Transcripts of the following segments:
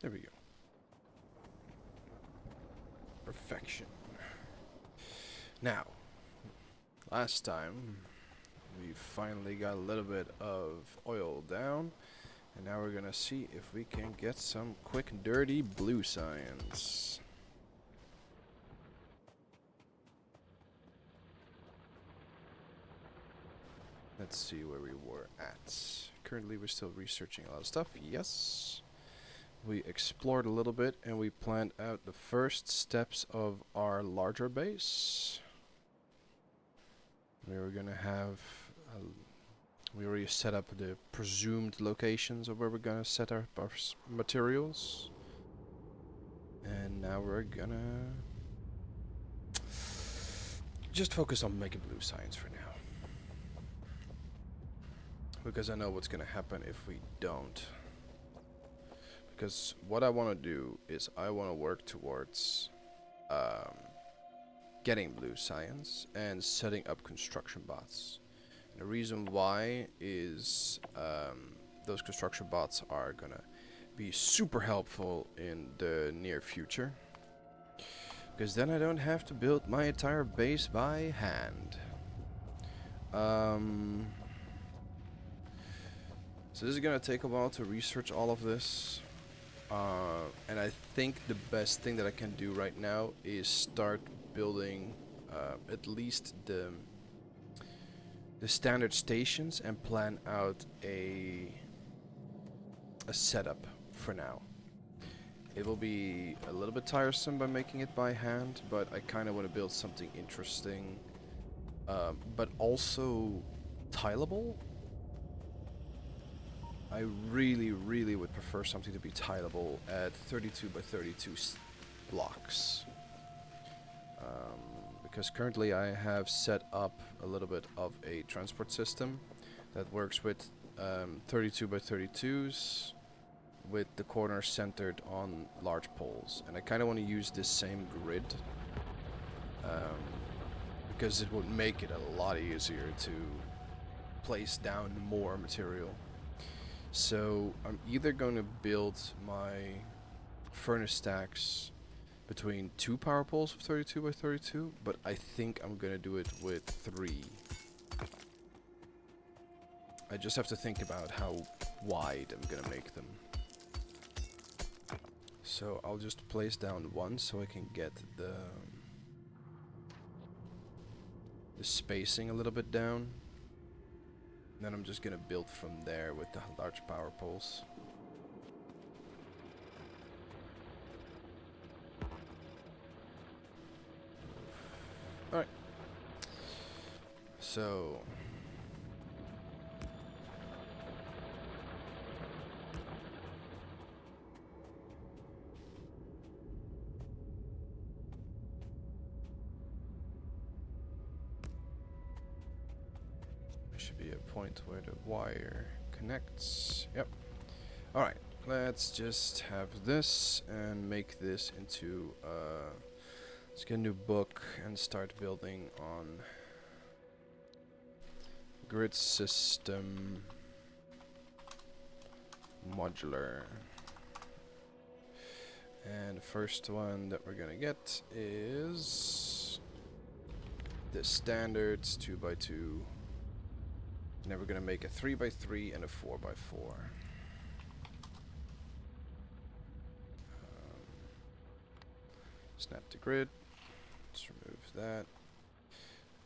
There we go. Perfection. Now, last time we finally got a little bit of oil down, and now we're gonna see if we can get some quick and dirty blue science. Let's see where we were at. Currently we're still researching a lot of stuff. Yes. We explored a little bit and we planned out the first steps of our larger base. We were gonna have we already set up the presumed locations of where we're gonna set our materials. And now we're gonna just focus on making blue science for now. Because I know what's gonna happen if we don't. Because what I want to do is I want to work towards getting blue science and setting up construction bots. And the reason why is those construction bots are gonna be super helpful in the near future. Because then I don't have to build my entire base by hand. So this is gonna take a while to research all of this. And I think the best thing that I can do right now is start building at least the standard stations and plan out a setup for now. It will be a little bit tiresome by making it by hand, but I kind of want to build something interesting, but also tileable. I really would prefer something to be tileable at 32 by 32 blocks. Because currently I have set up a little bit of a transport system that works with 32 by 32s with the corners centered on large poles. And I kind of want to use this same grid because it would make it a lot easier to place down more material. So I'm either going to build my furnace stacks between 2 power poles of 32 by 32, but I think I'm going to do it with 3. I just have to think about how wide I'm going to make them. So I'll just place down 1 so I can get the spacing a little bit down. Then I'm just gonna build from there with the large power poles. Alright. So should be a point where the wire connects. Yep. Alright, let's just have this and make this into let's get a new book and start building on grid system modular. And the first one that we're gonna get is the standards 2 by 2. And then we're going to make a 3 by 3 and a 4 by 4. Snap the grid. Let's remove that.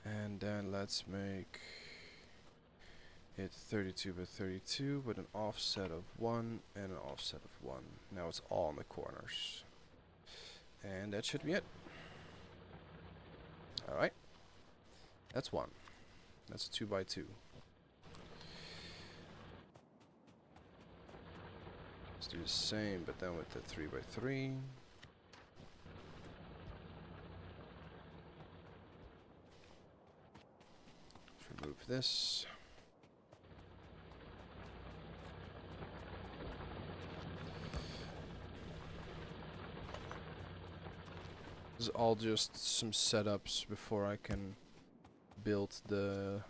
And then let's make it 32 by 32 with an offset of 1 and an offset of 1. Now it's all in the corners. And that should be it. Alright. That's 1. That's a 2 by 2. Let's do the same, but then with the 3 by 3. Let's remove this. This is all just some setups before I can build the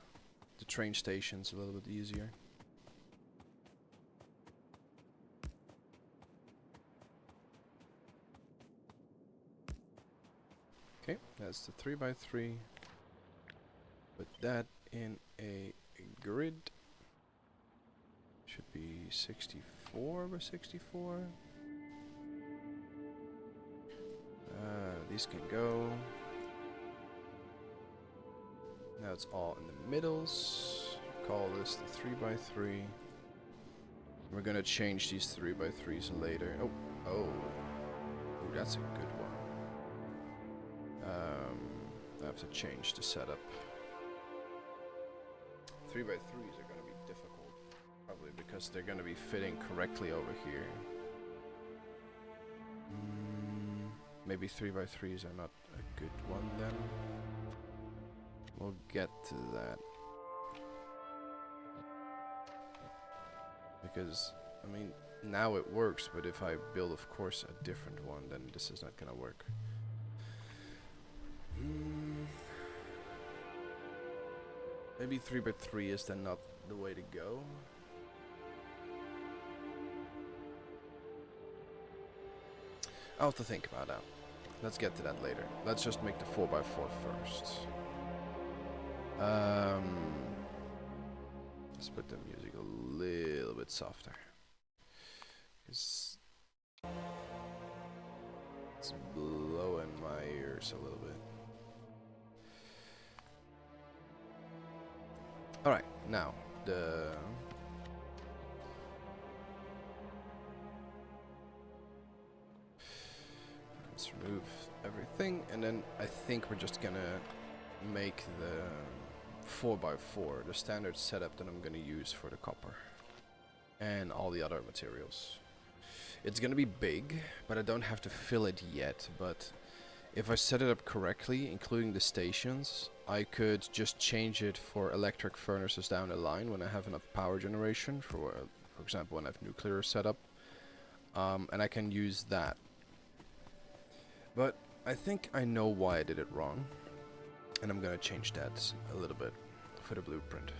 train stations a little bit easier. Okay, that's the 3x3. Put that in a grid. Should be 64 by 64. These can go. Now it's all in the middles. Call this the 3x3. We're gonna change these 3x3s later. Oh, ooh, that's a good one. I have to change the setup. 3x3s are gonna be difficult, probably because they're gonna be fitting correctly over here. Maybe 3x3s are not a good one then. We'll get to that. Because, I mean, now it works, but if I build, of course, a different one, then this is not gonna work. Maybe 3x3 is then not the way to go. I'll have to think about that. Let's get to that later. Let's just make the 4x4 first. Let's put the music a little bit softer. It's blowing my ears a little bit. Alright, now let's remove everything, and then I think we're just gonna make the 4x4 the standard setup that I'm gonna use for the copper and all the other materials. It's gonna be big, but I don't have to fill it yet. But if I set it up correctly, including the stations, I could just change it for electric furnaces down the line when I have enough power generation, for example when I have nuclear set up, and I can use that. But I think I know why I did it wrong, and I'm gonna change that a little bit for the blueprint.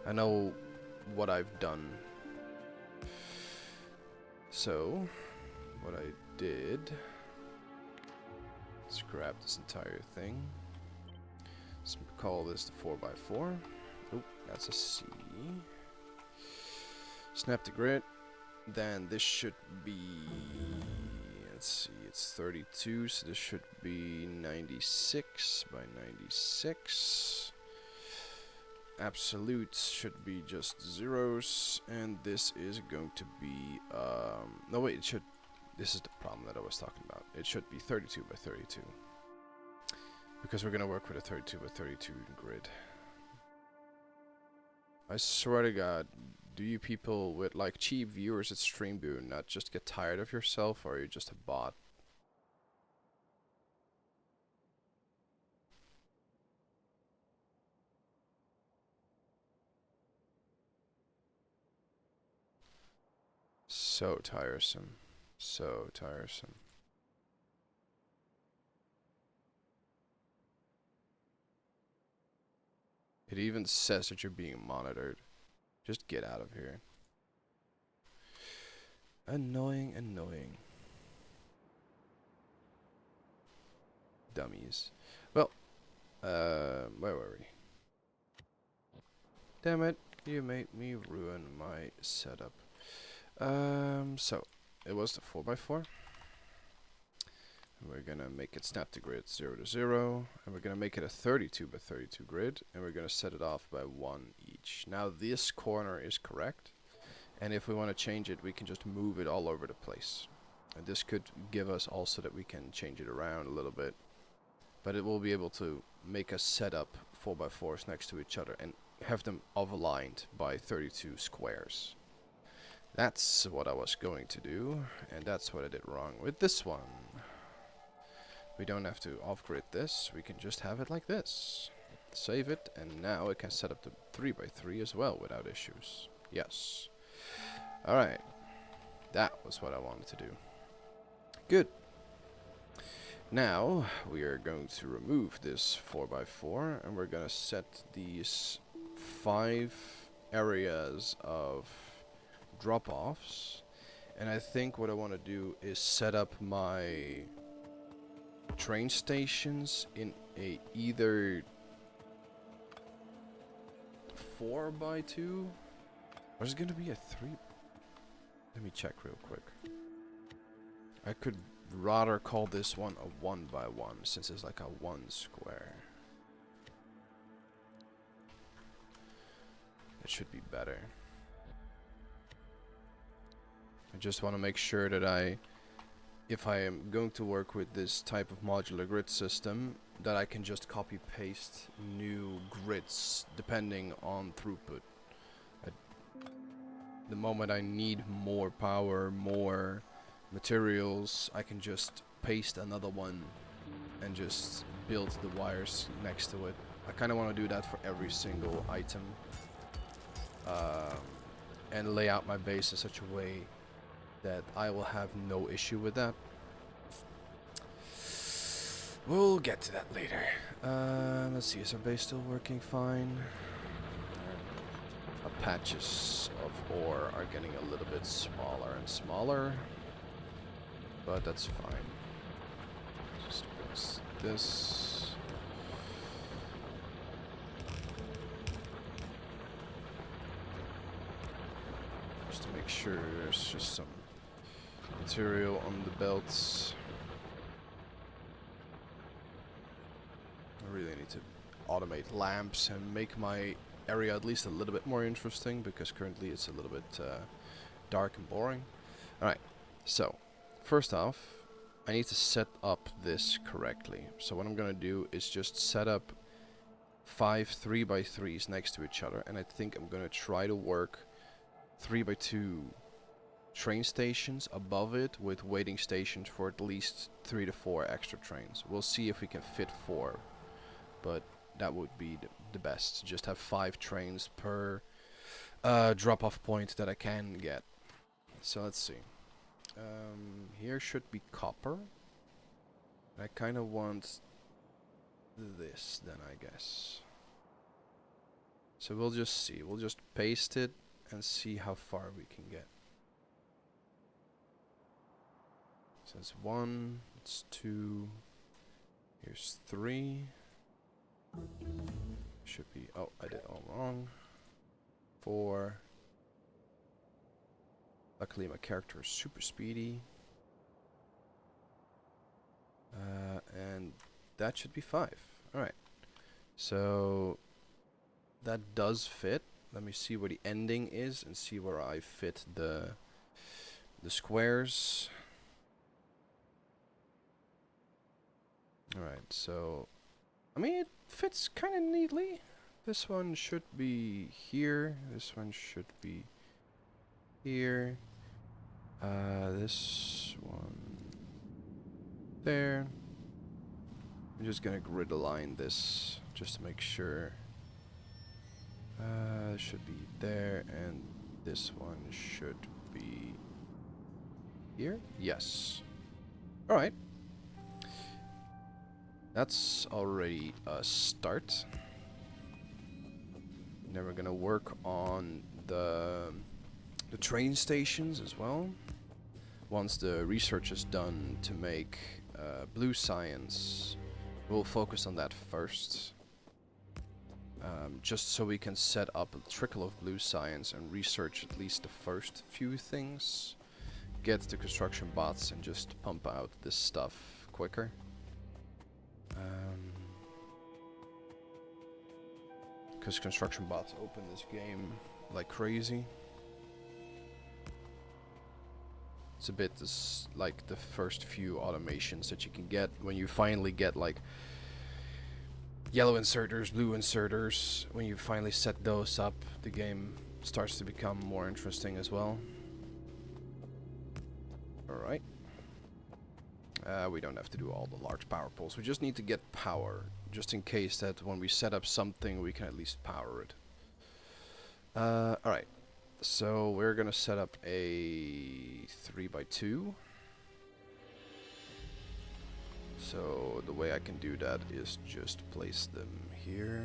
I know what I've done. So, what I did, let's grab this entire thing. Let's call this the 4x4. Oh, that's a C. Snap the grid. Then this should be, let's see, it's 32, so this should be 96 by 96. Absolutes should be just zeros, and this is going to be, no wait, it should, this is the problem that I was talking about. It should be 32 by 32. Because we're gonna work with a 32 by 32 grid. I swear to God, do you people with like cheap viewers at Streamboon not just get tired of yourself, or are you just a bot? So tiresome. So tiresome. It even says that you're being monitored. Just get out of here. Annoying, annoying. Dummies. Well, where were we? Damn it, you made me ruin my setup. So, it was the 4x4. We're gonna make it snap to grid 0 to 0, and we're gonna make it a 32 by 32 grid, and we're gonna set it off by 1 each. Now this corner is correct, and if we want to change it, we can just move it all over the place. And this could give us also that we can change it around a little bit, but it will be able to make us set up 4x4s next to each other and have them aligned by 32 squares. That's what I was going to do, and that's what I did wrong with this one. We don't have to off-grid this, we can just have it like this. Save it, and now it can set up the 3x3 as well without issues. Yes. Alright. That was what I wanted to do. Good. Now, we are going to remove this 4x4, and we're going to set these 5 areas of drop-offs. And I think what I want to do is set up my train stations in a either 4x2 or is it gonna be a 3? Let me check real quick. I could rather call this one a 1x1 since it's like a 1 square. It should be better. I just want to make sure that if I am going to work with this type of modular grid system, that I can just copy paste new grids depending on throughput. The moment I need more power, more materials, I can just paste another one and just build the wires next to it. I kind of want to do that for every single item. And lay out my base in such a way that I will have no issue with that. We'll get to that later. Let's see, is our base still working fine? Our patches of ore are getting a little bit smaller and smaller, but that's fine. Just press this. Just to make sure there's just some material on the belts. I really need to automate lamps and make my area at least a little bit more interesting, because currently it's a little bit dark and boring. Alright, so first off, I need to set up this correctly. So what I'm gonna do is just set up 5 3x3s next to each other, and I think I'm gonna try to work 3x2 train stations above it with waiting stations for at least 3 to 4 extra trains. We'll see if we can fit 4, but that would be the best. Just have 5 trains per drop-off point that I can get. So let's see. Here should be copper. I kind of want this then, I guess. So we'll just see. We'll just paste it and see how far we can get. So it's 1, it's 2, here's 3. Should be, oh, I did all wrong. 4. Luckily my character is super speedy. And that should be 5. Alright. So that does fit. Let me see where the ending is and see where I fit the squares. Alright, so I mean, it fits kind of neatly. This one should be here. This one should be here. This one there. I'm just gonna grid align this just to make sure. It should be there, and this one should be here. Yes. All right. That's already a start. Then we're gonna work on the train stations as well. Once the research is done to make blue science, we'll focus on that first. Just so we can set up a trickle of blue science and research at least the first few things. Get the construction bots and just pump out this stuff quicker. Because construction bots open this game like crazy. It's a bit like the first few automations that you can get when you finally get like yellow inserters, blue inserters. When you finally set those up, the game starts to become more interesting as well. Alright. We don't have to do all the large power poles. We just need to get power, just in case that when we set up something, we can at least power it. Alright. So we're gonna set up a 3x2. So the way I can do that is just place them here.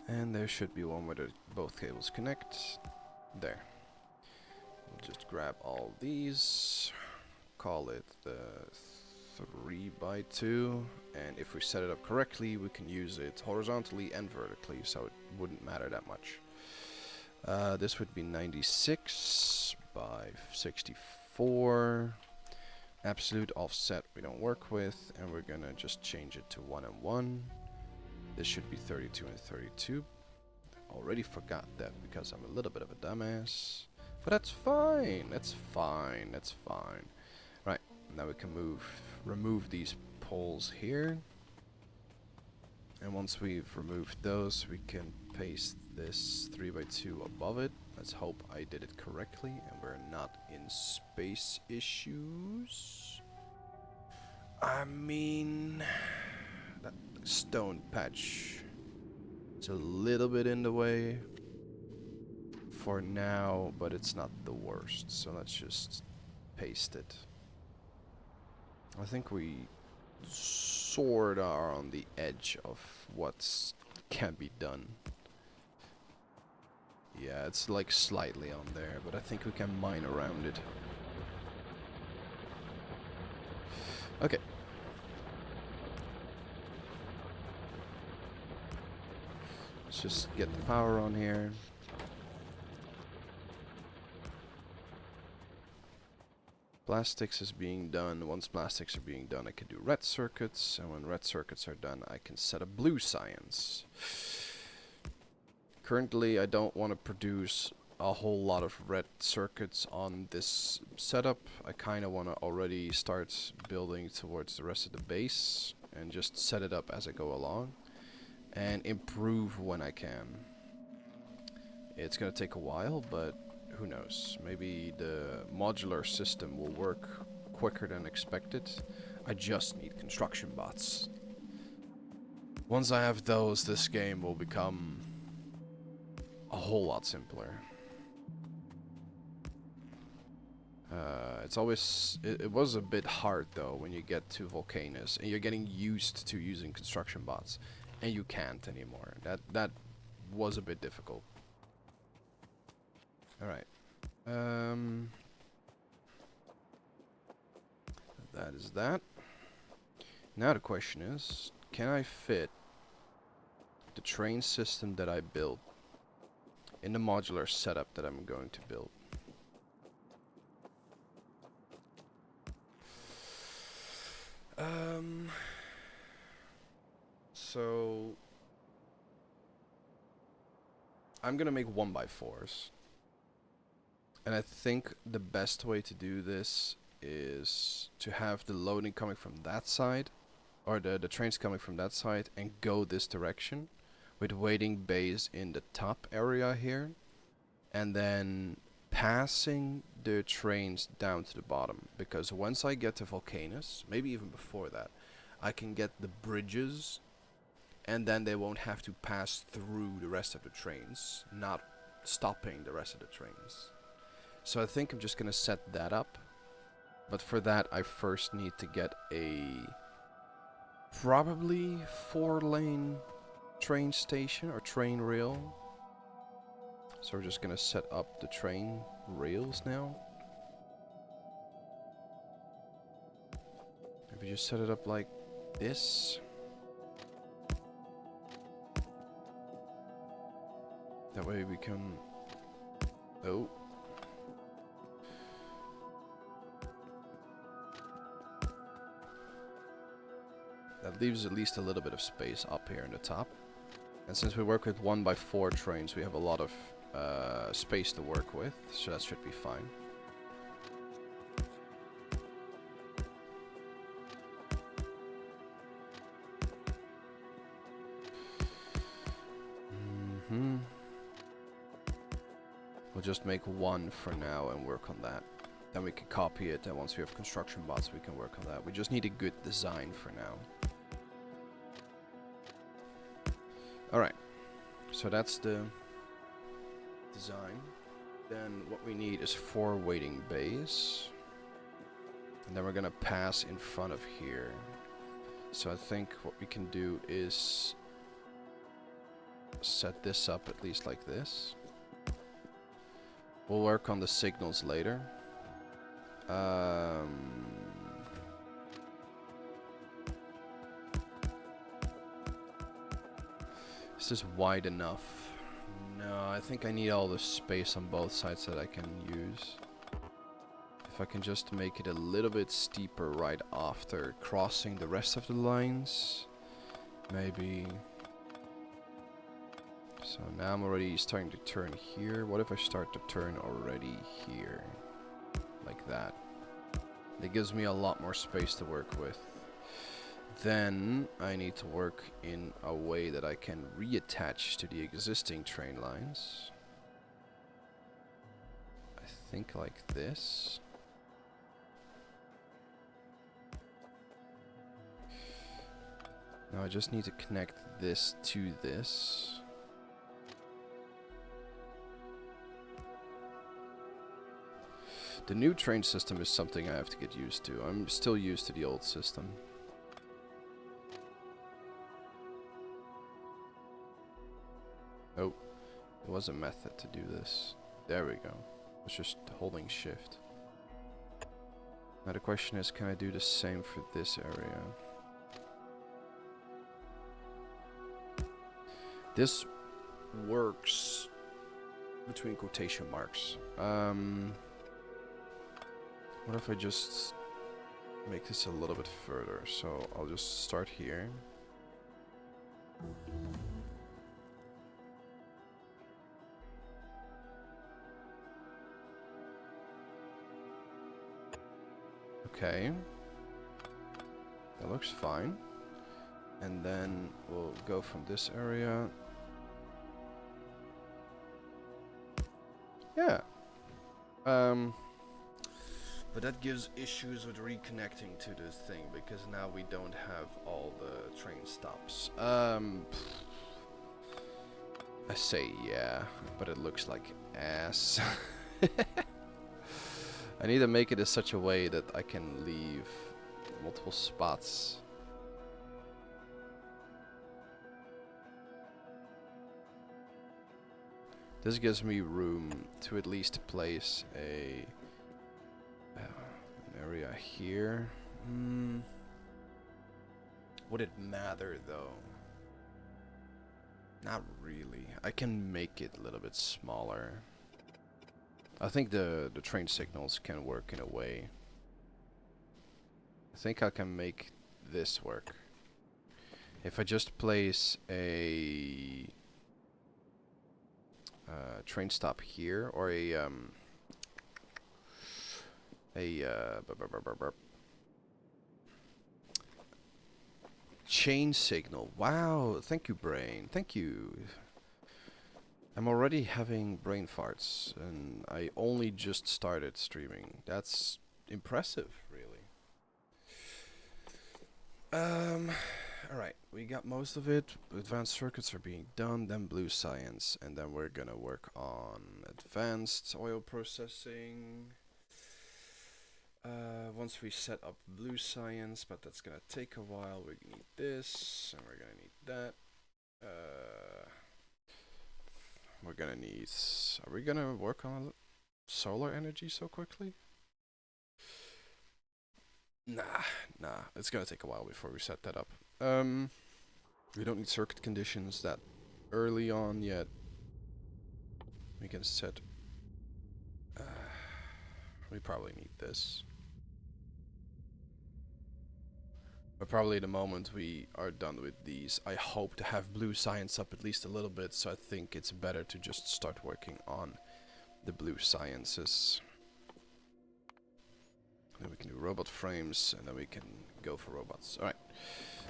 And there should be one where both cables connect. There. We'll just grab all these, call it the 3x2, and if we set it up correctly, we can use it horizontally and vertically, so it wouldn't matter that much. This would be 96 by 64. Absolute offset we don't work with, and we're gonna just change it to 1 and 1. This should be 32 and 32. Already forgot that because I'm a little bit of a dumbass. But that's fine, that's fine, that's fine. Right, now we can remove these poles here. And once we've removed those, we can paste this 3x2 above it. Let's hope I did it correctly and we're not in space issues. I mean, that stone patch is a little bit in the way for now, but it's not the worst. So let's just paste it. I think we sort of are on the edge of what can be done. Yeah, it's like slightly on there, but I think we can mine around it. Okay. Let's just get the power on here. Plastics is being done. Once plastics are being done, I can do red circuits, and when red circuits are done, I can set up blue science. Currently, I don't want to produce a whole lot of red circuits on this setup. I kind of want to already start building towards the rest of the base and just set it up as I go along and improve when I can. It's going to take a while, but who knows? Maybe the modular system will work quicker than expected. I just need construction bots. Once I have those, this game will become a whole lot simpler. It was a bit hard though when you get to Volcanoes and you're getting used to using construction bots and you can't anymore. That was a bit difficult. Alright. That is that. Now the question is, can I fit the train system that I built in the modular setup that I'm going to build? So I'm gonna make 1x4s. And I think the best way to do this is to have the loading coming from that side, or the trains coming from that side, and go this direction with waiting bays in the top area here, and then passing the trains down to the bottom. Because once I get to Volcanoes, maybe even before that, I can get the bridges, and then they won't have to pass through the rest of the trains, not stopping the rest of the trains. So I think I'm just gonna set that up. But for that, I first need to get a probably 4-lane train station or train rail. So we're just gonna set up the train rails now. If we just set it up like this. That way we can... Oh. That leaves at least a little bit of space up here in the top. And since we work with 1x4 trains, we have a lot of space to work with, so that should be fine. We'll just make one for now and work on that. Then we can copy it, and once we have construction bots, we can work on that. We just need a good design for now. Alright, so that's the design. Then what we need is 4 waiting bays. And then we're gonna pass in front of here. So I think what we can do is set this up at least like this. We'll work on the signals later. Is this wide enough? No, I think I need all the space on both sides that I can use. If I can just make it a little bit steeper right after crossing the rest of the lines. Maybe. So now I'm already starting to turn here. What if I start to turn already here? Like that. That gives me a lot more space to work with. Then I need to work in a way that I can reattach to the existing train lines. I think like this. Now I just need to connect this to this. The new train system is something I have to get used to. I'm still used to the old system. Oh, there was a method to do this. There we go. It's just holding shift. Now the question is, can I do the same for this area? This works between quotation marks. What if I just make this a little bit further? So I'll just start here. Okay. That looks fine. And then we'll go from this area. Yeah. But that gives issues with reconnecting to this thing, because now we don't have all the train stops. I say yeah, but it looks like ass. I need to make it in such a way that I can leave multiple spots. This gives me room to at least place an area here. Would it matter though? Not really. I can make it a little bit smaller. I think the train signals can work in a way. I think I can make this work. If I just place a train stop here, or a chain signal. Wow, thank you, brain. Thank you. I'm already having brain farts, and I only just started streaming. That's impressive, really. Alright, we got most of it. Advanced circuits are being done, then blue science, and then we're gonna work on advanced oil processing. Once we set up blue science, but that's gonna take a while. We need this, and we're gonna need that. We're gonna need... Are we gonna work on solar energy so quickly? Nah, it's gonna take a while before we set that up. We don't need circuit conditions that early on yet. We can set... we probably need this. But probably the moment we are done with these, I hope to have blue science up at least a little bit, so I think it's better to just start working on the blue sciences. Then we can do robot frames, and then we can go for robots. Alright,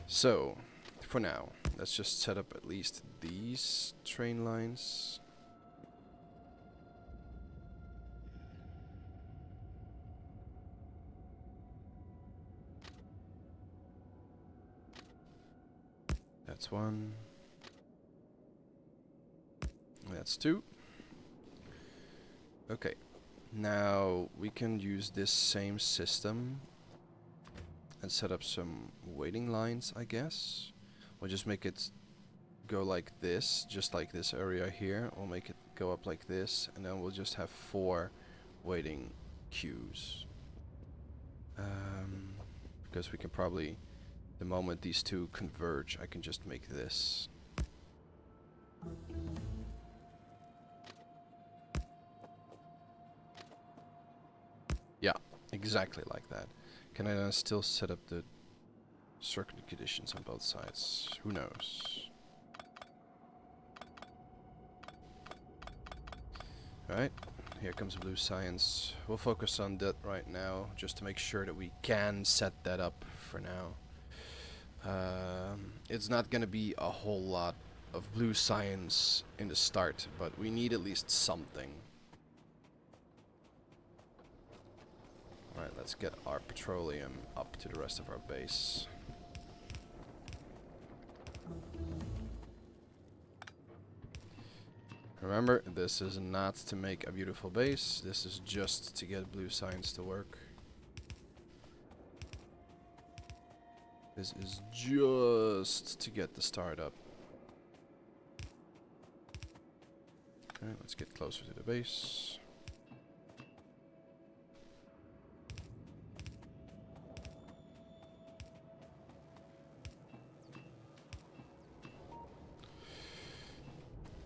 so for now, let's just set up at least these train lines. That's one. That's two. Okay. Now we can use this same system and set up some waiting lines, I guess. We'll just make it go like this, just like this area here. We'll make it go up like this, and then we'll just have 4 waiting queues. Because we can probably, the moment these two converge, I can just make this. Yeah, exactly like that. Can I then still set up the circuit conditions on both sides? Who knows? Alright, here comes blue science. We'll focus on that right now, just to make sure that we can set that up for now. It's not gonna be a whole lot of blue science in the start, but we need at least something. Alright, let's get our petroleum up to the rest of our base. Remember, this is not to make a beautiful base, this is just to get blue science to work. This is just to get the start up. Okay, let's get closer to the base.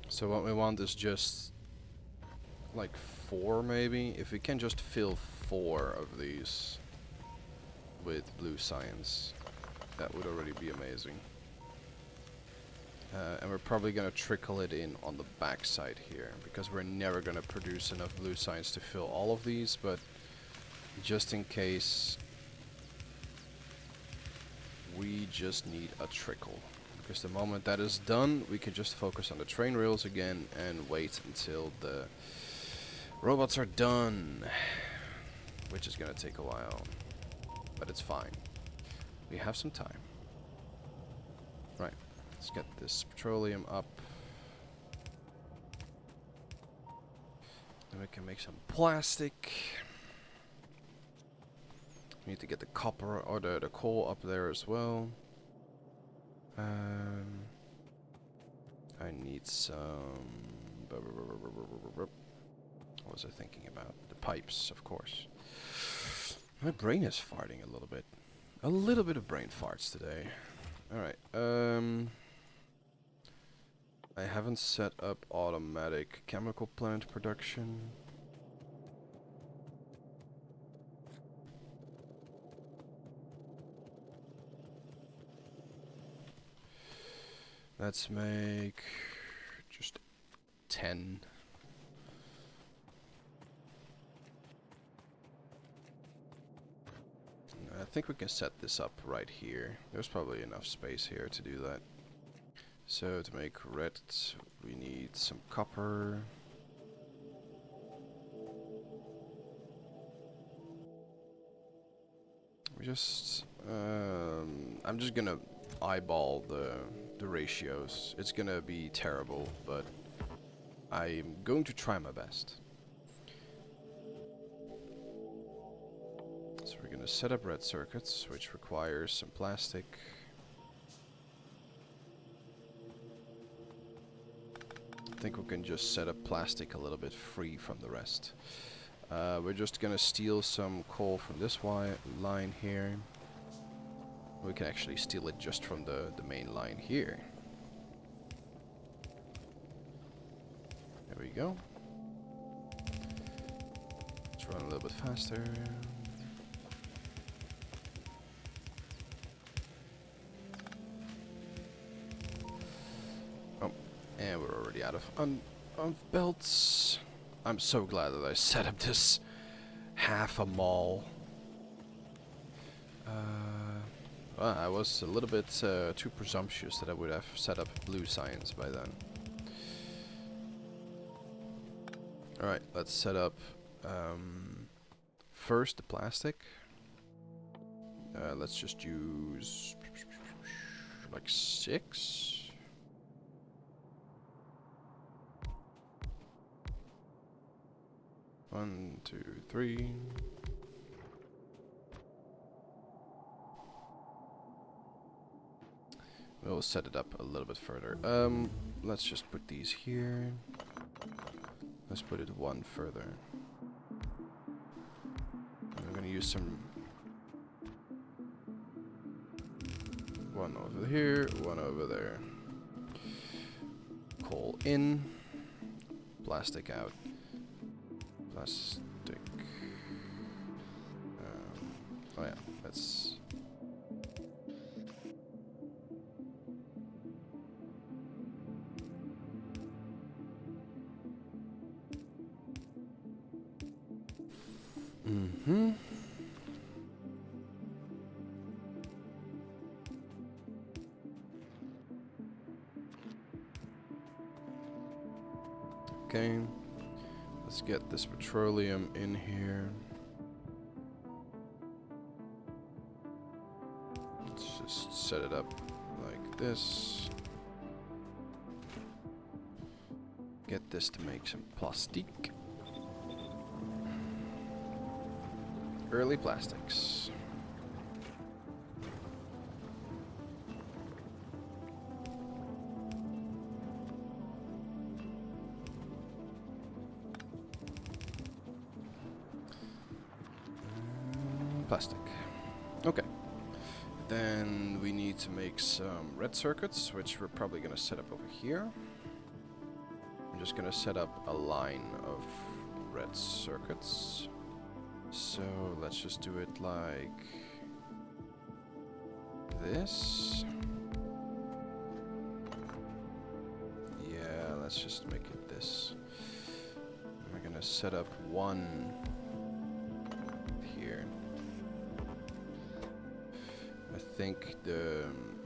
So what we want is just like 4 maybe. If we can just fill 4 of these with blue science, that would already be amazing. And we're probably gonna trickle it in on the back side here, because we're never gonna produce enough blue science to fill all of these, but just in case, we just need a trickle. Because the moment that is done, we can just focus on the train rails again and wait until the robots are done. Which is gonna take a while, but it's fine. We have some time. Right, let's get this petroleum up. Then we can make some plastic. We need to get the copper or the coal up there as well. I need some... What was I thinking about? The pipes, of course. My brain is farting a little bit. A little bit of brain farts today. Alright, I haven't set up automatic chemical plant production. Let's make just 10. I think we can set this up right here. There's probably enough space here to do that. So to make red, we need some copper. We just, I'm just gonna eyeball the ratios. It's gonna be terrible, but I'm going to try my best. So we're gonna set up red circuits, which requires some plastic. I think we can just set up plastic a little bit free from the rest. We're just gonna steal some coal from this line here. We can actually steal it just from the main line here. There we go. Let's run a little bit faster. Oh, and we're already out of belts. I'm so glad that I set up this half a mall. Well, I was a little bit too presumptuous that I would have set up blue science by then. Alright, let's set up first the plastic. Let's just use like 6. One, 2, 3. we'll set it up a little bit further. Let's just put these here. Let's put it one further. I'm gonna use some. One over here, one over there. Coal in, plastic out. Plastic. Oh yeah, that's. Mm-hmm. Okay, let's get this petroleum in here. Let's just set it up like this. Get this to make some plastic. Early plastics. Plastic. Okay. Then we need to make some red circuits, which we're probably going to set up over here. I'm just going to set up a line of red circuits. So let's just do it like this. Yeah, let's just make it this. We're going to set up one here. I think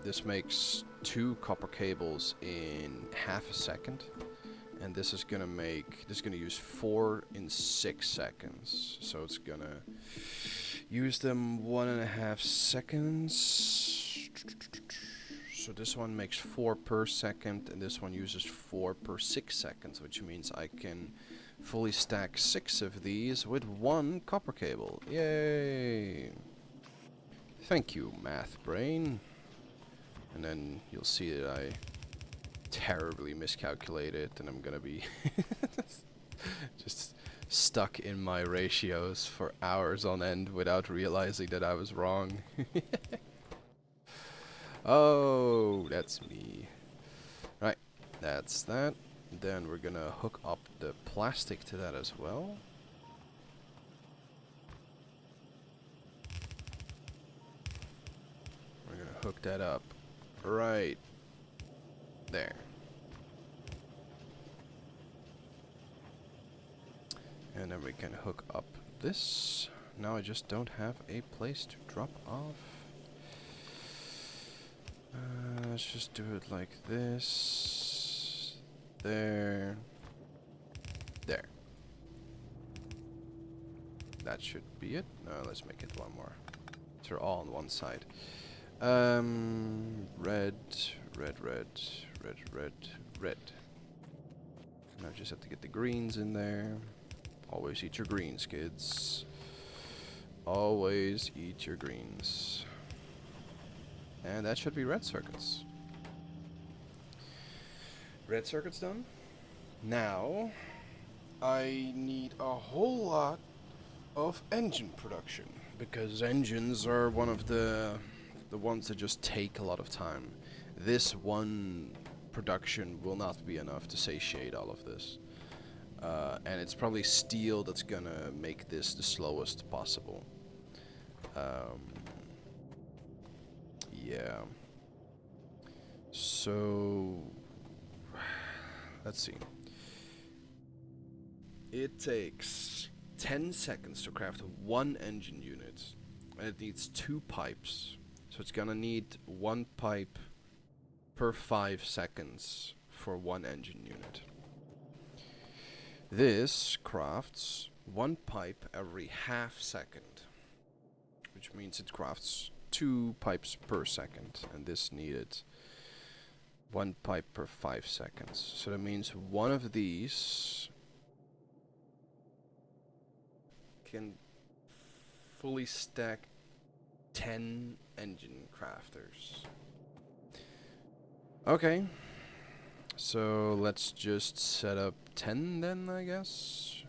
this makes 2 copper cables in half a second, and this is gonna use 4 in 6 seconds. So it's gonna use them 1.5 seconds. So this one makes 4 per second, and this one uses 4 per 6 seconds, which means I can fully stack 6 of these with 1 copper cable. Yay! Thank you, math brain. And then you'll see that I terribly miscalculated, and I'm gonna be just stuck in my ratios for hours on end without realizing that I was wrong. Oh, that's me. Right, that's that. Then we're gonna hook up the plastic to that as well. Hook that up right there. And then we can hook up this. Now I just don't have a place to drop off. Let's just do it like this. There. There. That should be it. No, let's make it one more. So they're all on one side. Red, red, red, red, red, red. Now I just have to get the greens in there. Always eat your greens, kids. Always eat your greens. And that should be red circuits. Red circuits done. Now, I need a whole lot of engine production, because engines are one of the ones that just take a lot of time. This one production will not be enough to satiate all of this. And it's probably steel that's gonna make this the slowest possible. Yeah. So, let's see. It takes 10 seconds to craft 1 engine unit, and it needs 2 pipes. So it's gonna need 1 pipe per 5 seconds for 1 engine unit. This crafts 1 pipe every half second, which means it crafts 2 pipes per second, and this needed 1 pipe per 5 seconds. So that means one of these can fully stack 10 engine crafters. Okay. So let's just set up 10 then, I guess.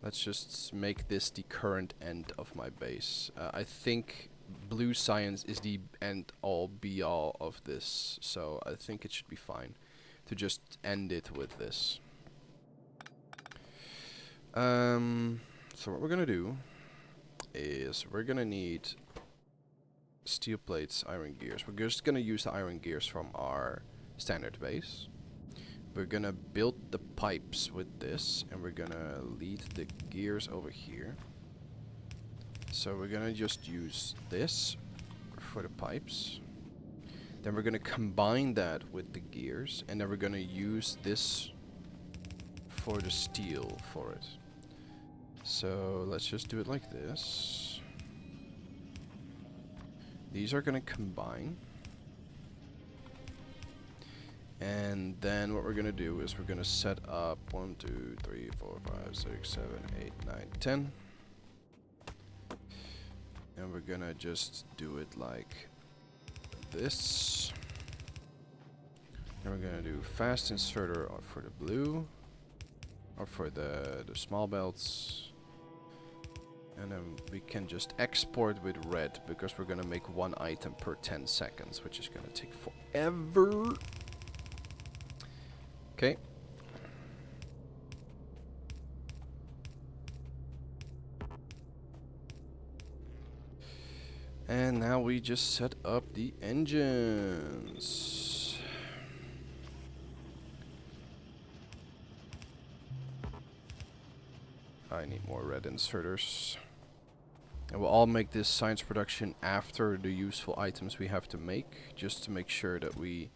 Let's just make this the current end of my base. I think blue science is the end all be all of this, so I think it should be fine to just end it with this. So what we're gonna do is we're gonna need steel plates, iron gears. We're just gonna use the iron gears from our standard base. We're gonna build the pipes with this, and we're gonna lead the gears over here. So we're gonna just use this for the pipes. Then we're gonna combine that with the gears, and then we're gonna use this for the steel for it. So let's just do it like this. These are gonna combine. And then what we're gonna do is we're gonna set up 1, 2, 3, 4, 5, 6, 7, 8, 9, 10. And we're gonna just do it like this. And we're gonna do fast inserter for the blue, or for the small belts. And then we can just export with red, because we're gonna make one item per 10 seconds, which is gonna take forever. Okay. And now we just set up the engines. I need more red inserters. And we'll all make this science production after the useful items we have to make, just to make sure that we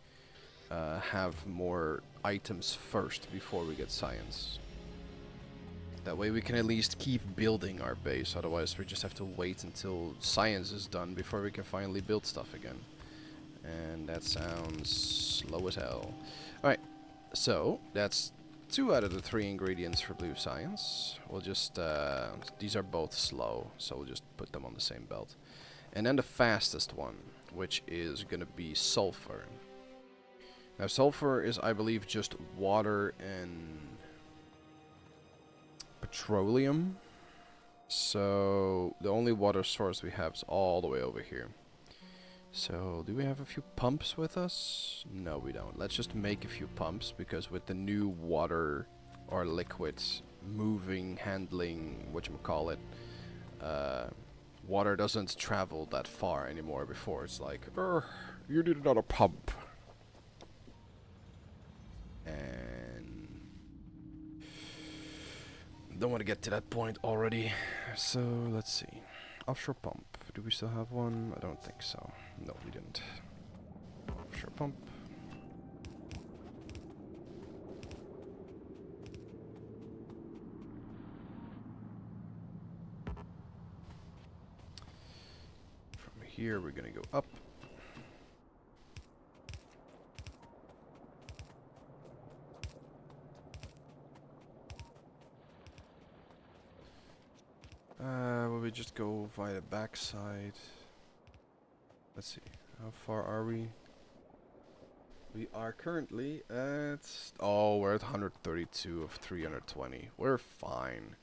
have more items first before we get science. That way we can at least keep building our base, otherwise we just have to wait until science is done before we can finally build stuff again. And that sounds slow as hell. Alright, so that's 2 out of the 3 ingredients for blue science. We'll just, these are both slow, so we'll just put them on the same belt. And then the fastest one, which is gonna be sulfur. Now sulfur is, I believe, just water and petroleum. So the only water source we have is all the way over here. So do we have a few pumps with us? No, we don't. Let's just make a few pumps, because with the new water or liquids moving, handling, whatchamacallit, water doesn't travel that far anymore. Before it's like, you need another pump. And don't want to get to that point already. So let's see. Offshore pump. Do we still have one? I don't think so. No, we didn't. Offshore pump. From here we're gonna go up. Will we just go via the backside? Let's see. How far are we? We are currently at... Oh, we're at 132 of 320. We're fine.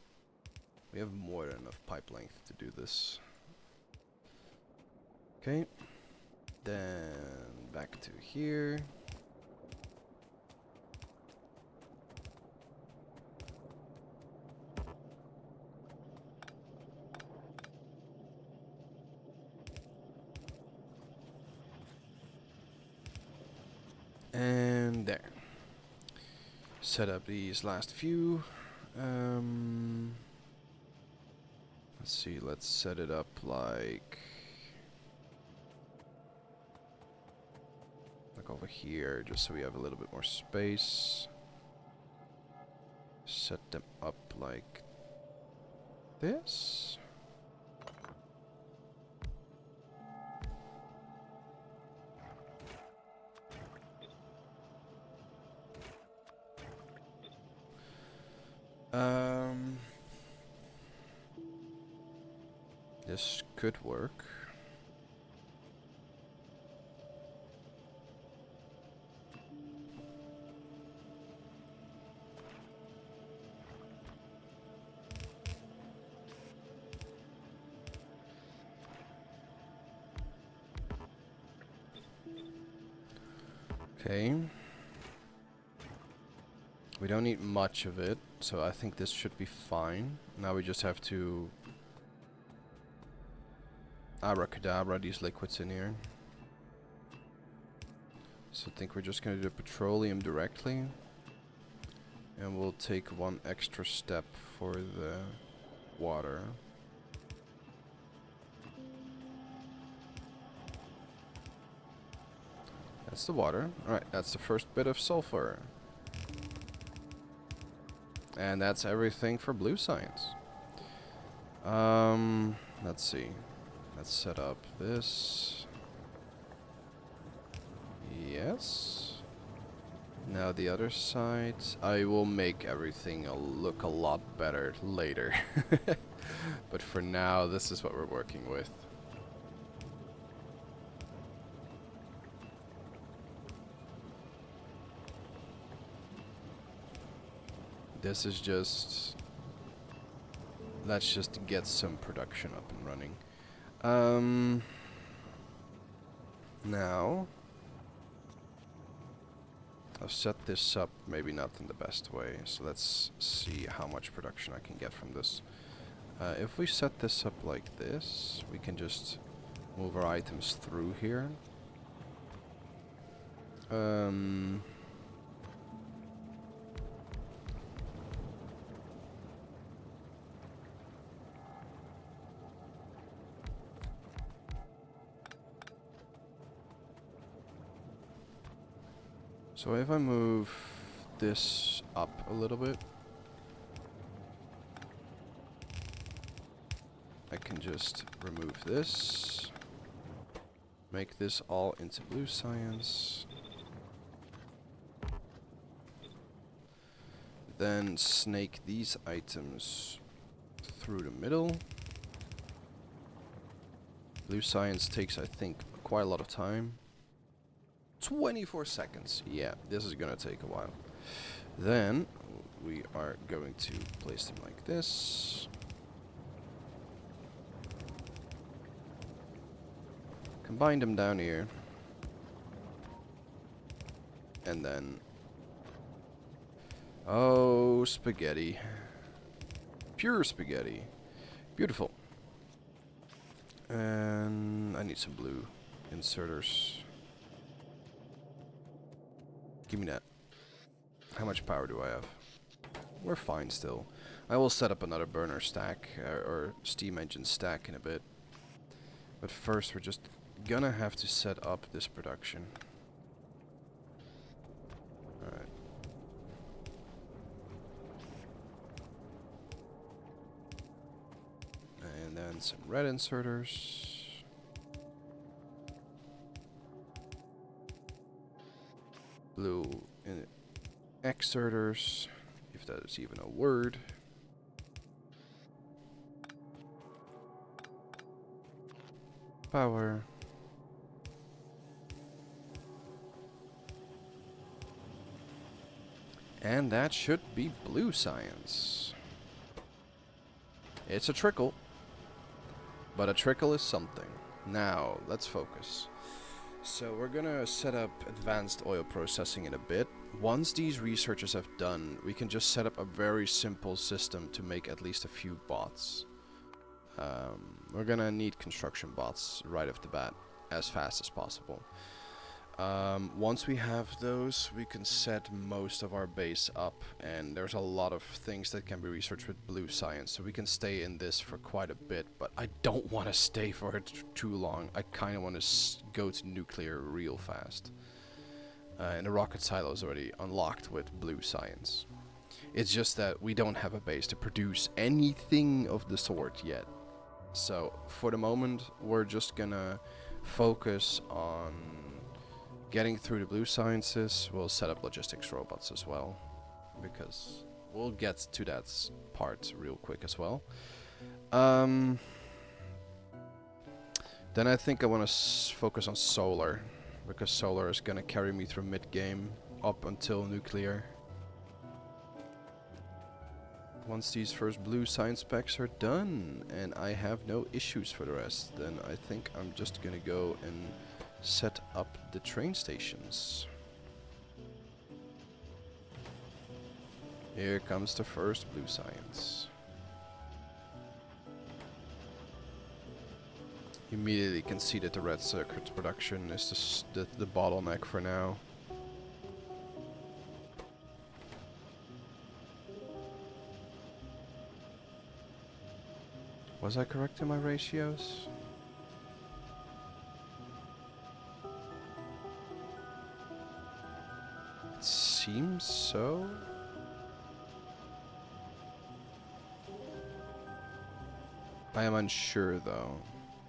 We have more than enough pipe length to do this. Okay. Then back to here. And there. Set up these last few. Let's see, let's set it up like over here, just so we have a little bit more space. Set them up like this. This could work. Okay. We don't need much of it, so I think this should be fine. Now we just have to abracadabra these liquids in here. So I think we're just gonna do the petroleum directly. And we'll take one extra step for the water. That's the water. Alright, that's the first bit of sulfur. And that's everything for blue science. Let's see. Let's set up this. Yes. Now the other side. I will make everything look a lot better later. But for now, this is what we're working with. This is just... Let's just get some production up and running. Now... I've set this up maybe not in the best way, so let's see how much production I can get from this. If we set this up like this, we can just move our items through here. So if I move this up a little bit, I can just remove this, make this all into blue science, then snake these items through the middle. Blue science takes, I think, quite a lot of time. 24 seconds. Yeah, this is gonna take a while. Then we are going to place them like this. Combine them down here. And then... Oh, spaghetti. Pure spaghetti. Beautiful. And I need some blue inserters. Give me that. How much power do I have? We're fine still. I will set up another burner stack, or steam engine stack in a bit. But first we're just gonna have to set up this production. Alright. And then some red inserters. Blue exerters, if that is even a word. Power. And that should be blue science. It's a trickle, but a trickle is something. Now, let's focus. So we're gonna set up advanced oil processing in a bit. Once these researchers have done, we can just set up a very simple system to make at least a few bots. We're gonna need construction bots right off the bat, as fast as possible. Once we have those, we can set most of our base up, and there's a lot of things that can be researched with blue science, so we can stay in this for quite a bit, but I don't want to stay for it too long. I kind of want to go to nuclear real fast. And the rocket silo is already unlocked with blue science. It's just that we don't have a base to produce anything of the sort yet. So, for the moment, we're just gonna focus on getting through the blue sciences. We'll set up logistics robots as well, because we'll get to that part real quick as well. Then I think I want to focus on solar, because solar is gonna carry me through mid-game up until nuclear. Once these first blue science packs are done and I have no issues for the rest, then I think I'm just gonna go and set up the train stations. Here comes the first blue science. Immediately can see that the red circuit production is the bottleneck for now. Was I correct in my ratios? It seems so. I am unsure though.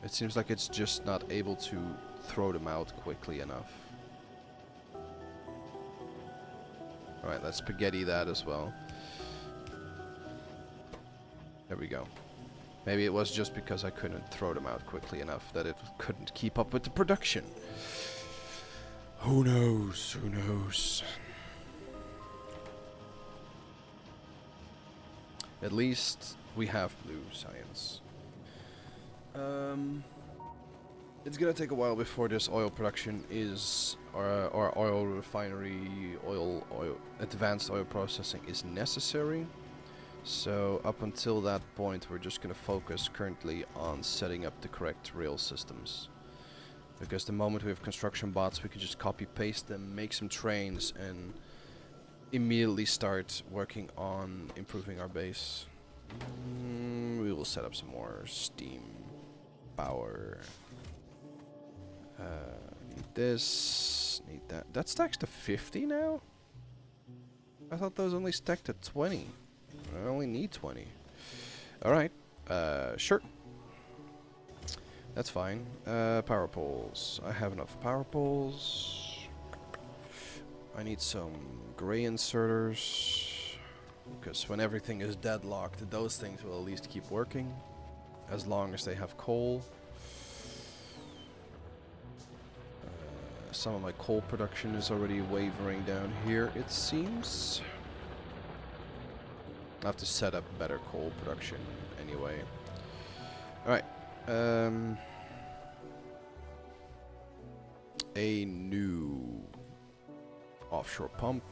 It seems like it's just not able to throw them out quickly enough. Alright, let's spaghetti that as well. There we go. Maybe it was just because I couldn't throw them out quickly enough that it couldn't keep up with the production. Who knows? Who knows? At least we have blue science. It's gonna take a while before this oil production is, or oil refinery, advanced oil processing is necessary. So up until that point, we're just gonna focus currently on setting up the correct rail systems. Because the moment we have construction bots, we can just copy paste them, make some trains, and immediately start working on improving our base. We will set up some more steam power. Need this, need that. That stacks to 50 now? I thought those only stacked to 20. I only need 20. Alright, sure. That's fine. Power poles. I have enough power poles. I need some gray inserters. Because when everything is deadlocked, those things will at least keep working. As long as they have coal. Some of my coal production is already wavering down here, it seems. I have to set up better coal production anyway. Alright. A new offshore pump.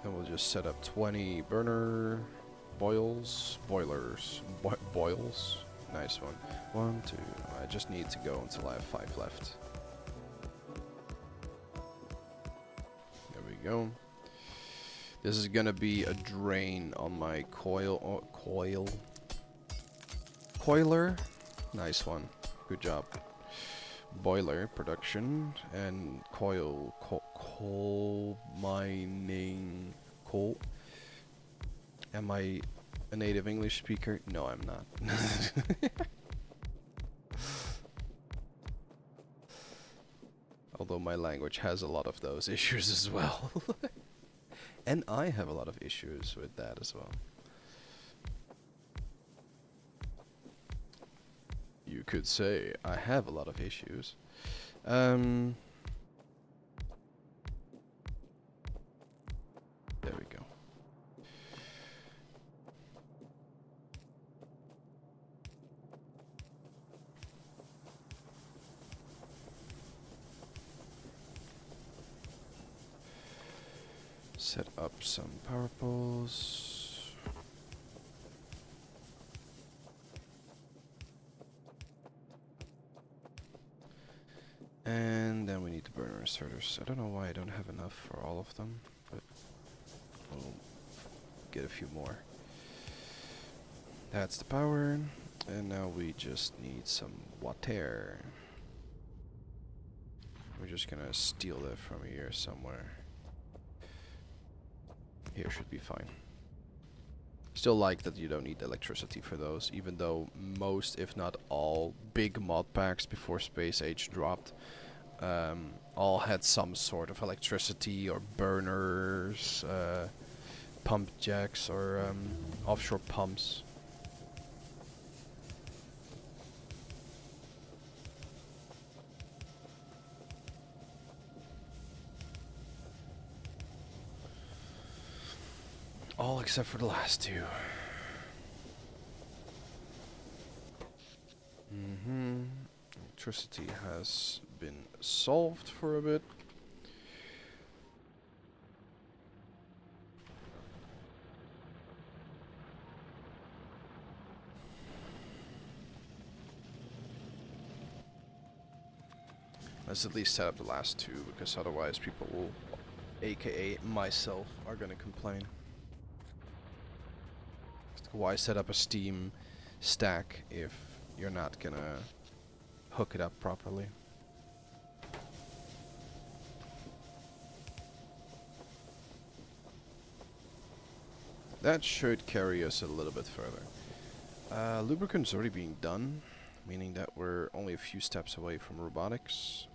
And we'll just set up 20 burner boilers. Boils. Nice one. 1, 2. I just need to go until I have 5 left. There we go. This is gonna be a drain on my coiler. Nice one. Good job. Boiler production and coal mining. Coal. Am I a native English speaker? No, I'm not. Although my language has a lot of those issues as well. And I have a lot of issues with that as well. You could say I have a lot of issues. There we go. Set up some power poles. And then we need the burner inserters. I don't know why I don't have enough for all of them, but we'll get a few more. That's the power. And now we just need some water. We're just gonna steal that from here somewhere. Here should be fine. Still like that you don't need electricity for those, even though most, if not all, big mod packs before Space Age dropped all had some sort of electricity or burners, pump jacks, or offshore pumps. All except for the last two. Electricity has been solved for a bit. Let's at least set up the last two, because otherwise people will, aka myself, are gonna complain. Why set up a Steam stack if you're not gonna hook it up properly? That should carry us a little bit further. Lubricant's already being done, meaning that we're only a few steps away from robotics.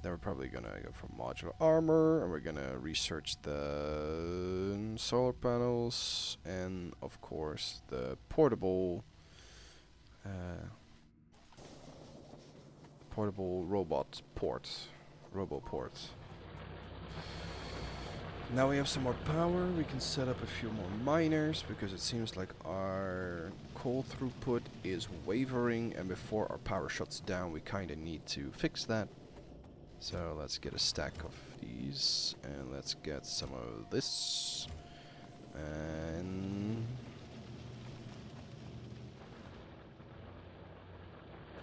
Then we're probably gonna go for modular armor, and we're gonna research the solar panels, and of course the portable robot port, roboport. Now we have some more power, we can set up a few more miners, because it seems like our coal throughput is wavering, and before our power shuts down we kinda need to fix that. So let's get a stack of these, and let's get some of this, and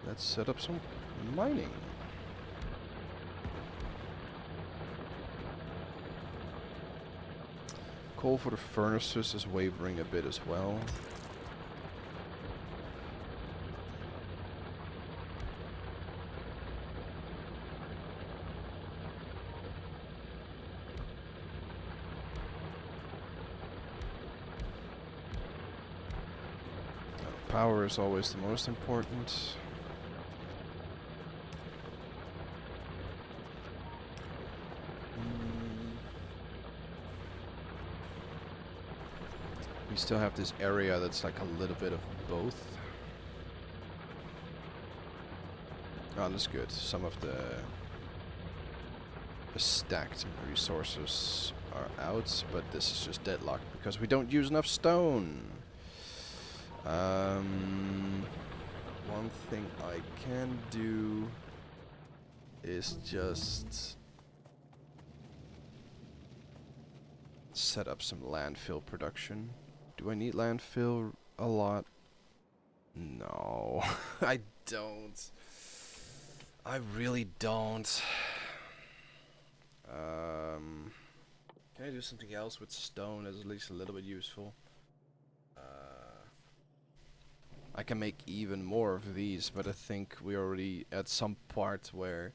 let's set up some mining. Coal for the furnaces is wavering a bit as well. Power is always the most important. We still have this area that's like a little bit of both. Oh, that's good. Some of the stacked resources are out, but this is just deadlocked because we don't use enough stone. One thing I can do is just set up some landfill production. Do I need landfill a lot? No, I don't. I really don't. Can I do something else with stone that's at least a little bit useful? I can make even more of these, but I think we're already at some part where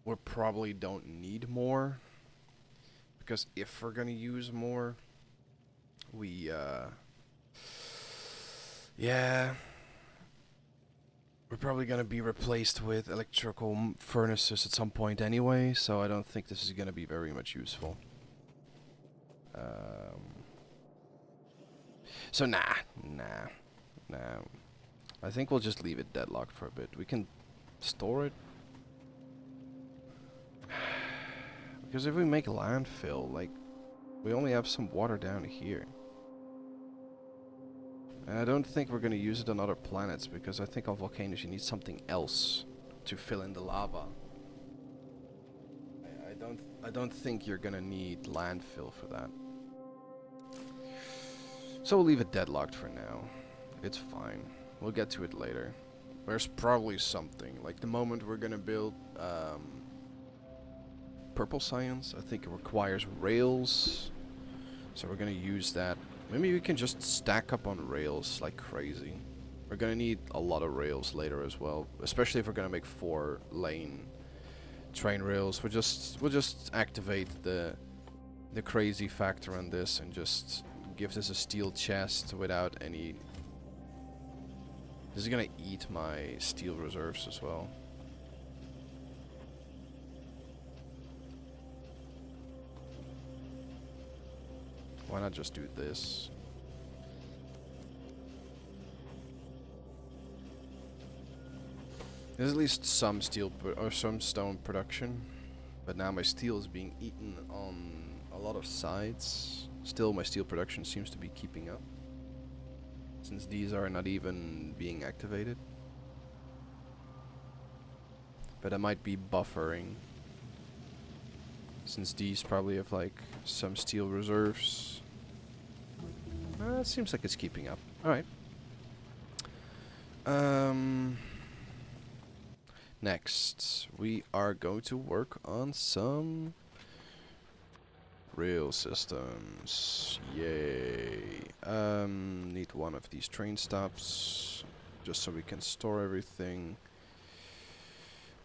we probably don't need more. Because if we're gonna use more, yeah, we're probably gonna be replaced with electrical furnaces at some point anyway, so I don't think this is gonna be very much useful. So nah. I think we'll just leave it deadlocked for a bit. We can store it. Because if we make landfill, like, we only have some water down here. And I don't think we're gonna use it on other planets, because I think on volcanoes you need something else to fill in the lava. I don't think you're gonna need landfill for that. So we'll leave it deadlocked for now. It's fine. We'll get to it later. There's probably something. Like the moment we're gonna build purple science, I think it requires rails. So we're gonna use that. Maybe we can just stack up on rails like crazy. We're gonna need a lot of rails later as well. Especially if we're gonna make 4-lane train rails. We'll just activate the crazy factor on this and just give this a steel chest without any. This is gonna eat my steel reserves as well. Why not just do this? There's at least some steel or some stone production, but now my steel is being eaten on a lot of sides. Still, my steel production seems to be keeping up, since these are not even being activated. But I might be buffering, since these probably have like some steel reserves. It seems like it's keeping up. Alright. Um. Next, we are going to work on some rail systems. Yay. Need one of these train stops just so we can store everything.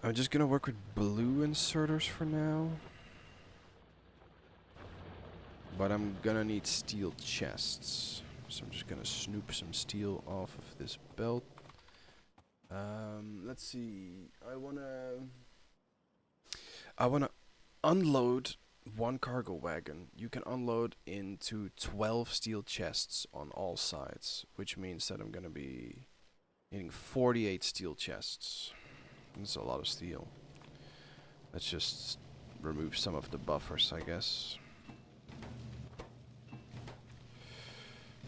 I'm just gonna work with blue inserters for now. But I'm gonna need steel chests. So I'm just gonna snoop some steel off of this belt. Let's see. I wanna unload one cargo wagon. You can unload into 12 steel chests on all sides, which means that I'm gonna be needing 48 steel chests. That's a lot of steel. Let's just remove some of the buffers, I guess.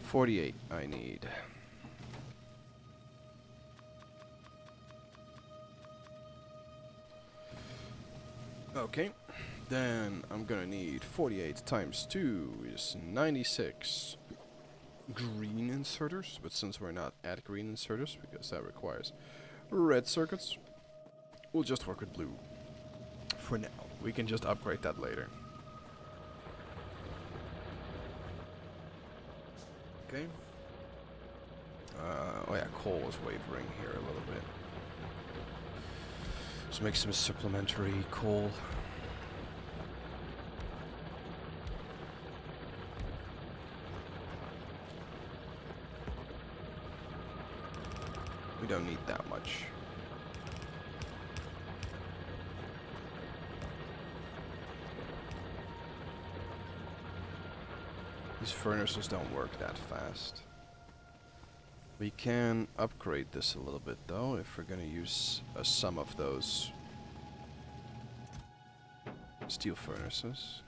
48 I need. Okay, then I'm gonna need 48 times 2 is 96 green inserters, but since we're not at green inserters, because that requires red circuits, we'll just work with blue. For now, we can just upgrade that later. Okay. Oh yeah, coal is wavering here a little bit. Let's make some supplementary coal. We don't need that much. These furnaces don't work that fast. We can upgrade this a little bit though, if we're gonna use some of those steel furnaces.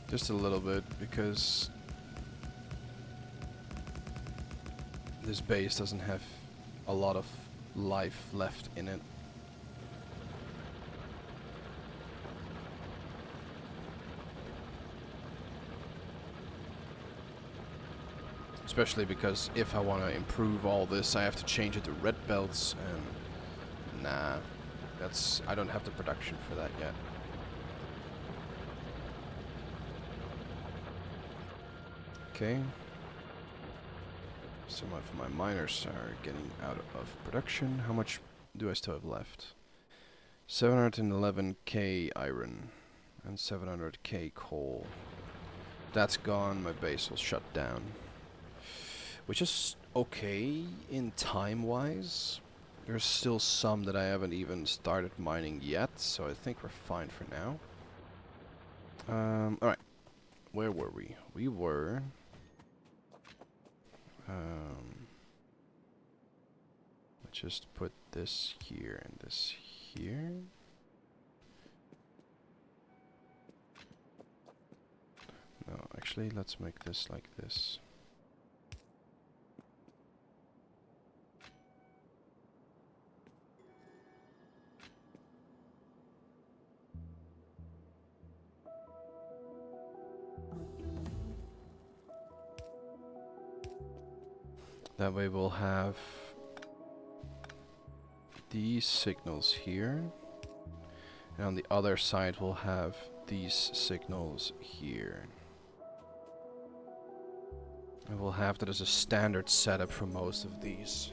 Just a little bit, because this base doesn't have a lot of life left in it. Especially because if I want to improve all this, I have to change it to red belts, and nah, I don't have the production for that yet. Okay. Some of my miners are getting out of production. How much do I still have left? 711k iron and 700k coal. That's gone, my base will shut down. Which is okay in time-wise. There's still some that I haven't even started mining yet, so I think we're fine for now. Alright. Where were we? We were... let's just put this here and this here. No, actually, let's make this like this. That way we'll have these signals here. And on the other side we'll have these signals here. And we'll have that as a standard setup for most of these.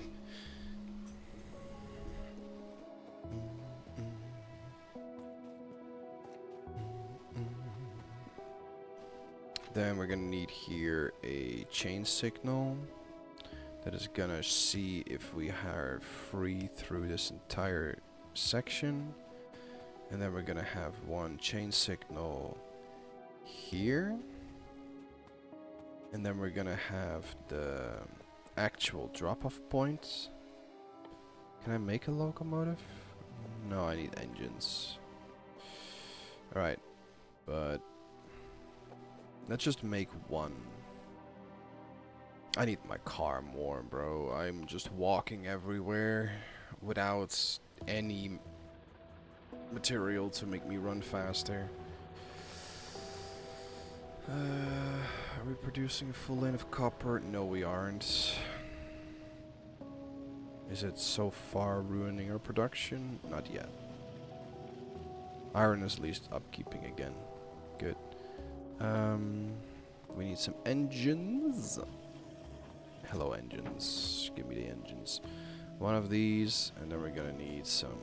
Then we're gonna need here a chain signal that is gonna see if we are free through this entire section. And then we're gonna have one chain signal here. And then we're gonna have the actual drop-off points. Can I make a locomotive? No, I need engines. Alright, but let's just make one. I need my car more, bro. I'm just walking everywhere without any material to make me run faster. Are we producing a full lane of copper? No, we aren't. Is it so far ruining our production? Not yet. Iron is at least upkeeping again. Good. We need some engines. Hello, engines. Give me the engines. One of these, and then we're gonna need some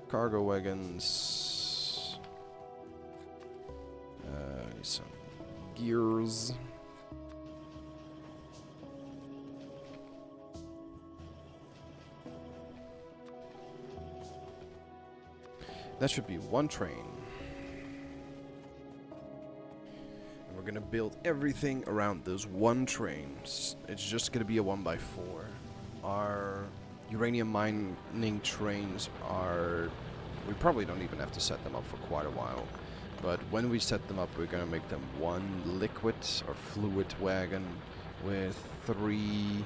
cargo wagons. Need some gears. That should be one train. And we're gonna build everything around this one train. It's just gonna be a 1x4. Our uranium mining trains are... We probably don't even have to set them up for quite a while. But when we set them up, we're gonna make them one liquid or fluid wagon with 3...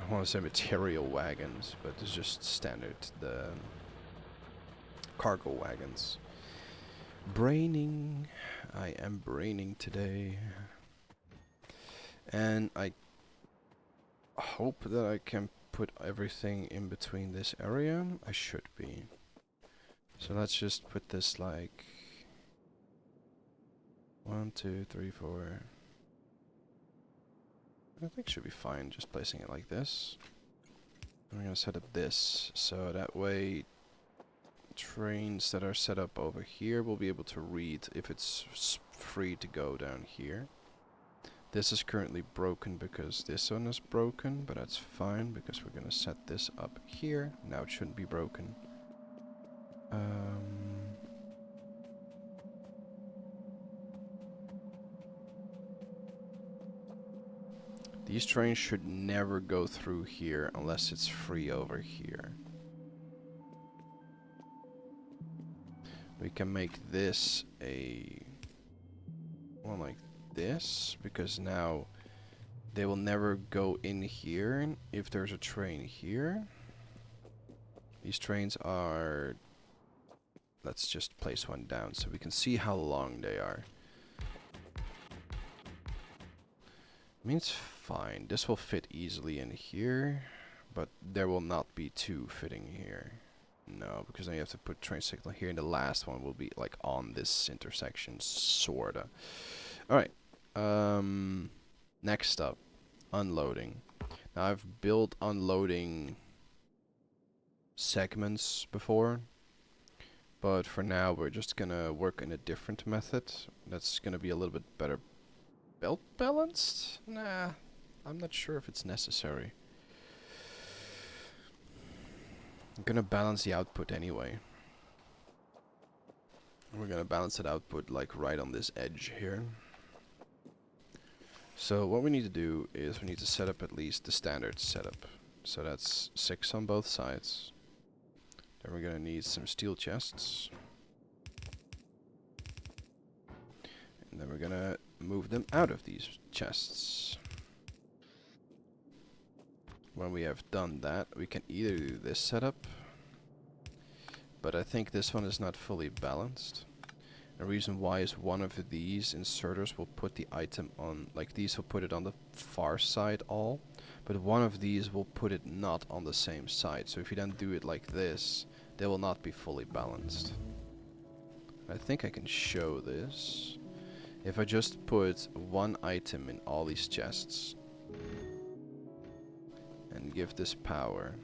I want to say material wagons, but it's just standard, the cargo wagons. Braining. I am braining today. And I hope that I can put everything in between this area. I should be. So let's just put this like 1, 2, 3, 4. I think should be fine just placing it like this. I'm gonna set up this so that way trains that are set up over here will be able to read if it's free to go down here. This is currently broken because this one is broken, but that's fine because we're gonna set this up here. Now it shouldn't be broken. These trains should never go through here unless it's free over here. We can make this a one like this, because now they will never go in here if there's a train here. These trains are... Let's just place one down so we can see how long they are. Means fine. This will fit easily in here, but there will not be two fitting here. No, because then you have to put train signal here, and the last one will be like on this intersection, sorta. Alright. Next up, unloading. Now I've built unloading segments before, but for now we're just gonna work in a different method. That's gonna be a little bit better belt balanced? Nah, I'm not sure if it's necessary. I'm gonna balance the output anyway. We're gonna balance that output like right on this edge here. So what we need to do is we need to set up at least the standard setup. So that's 6 on both sides. Then we're gonna need some steel chests. And then we're gonna move them out of these chests. When we have done that, we can either do this setup, but I think this one is not fully balanced. The reason why is one of these inserters will put the item on, like these will put it on the far side all, but one of these will put it not on the same side. So if you then do it like this, they will not be fully balanced. I think I can show this. If I just put one item in all these chests and give this power.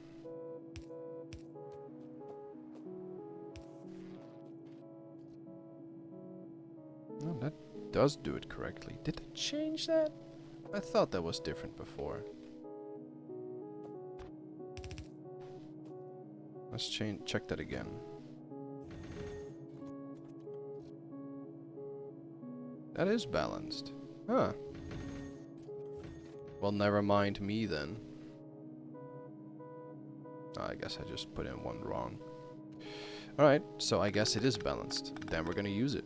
No, that does do it correctly. Did I change that? I thought that was different before. Let's check that again. That is balanced. Huh. Well, never mind me then. Oh, I guess I just put in one wrong. Alright, so I guess it is balanced. Then we're gonna use it.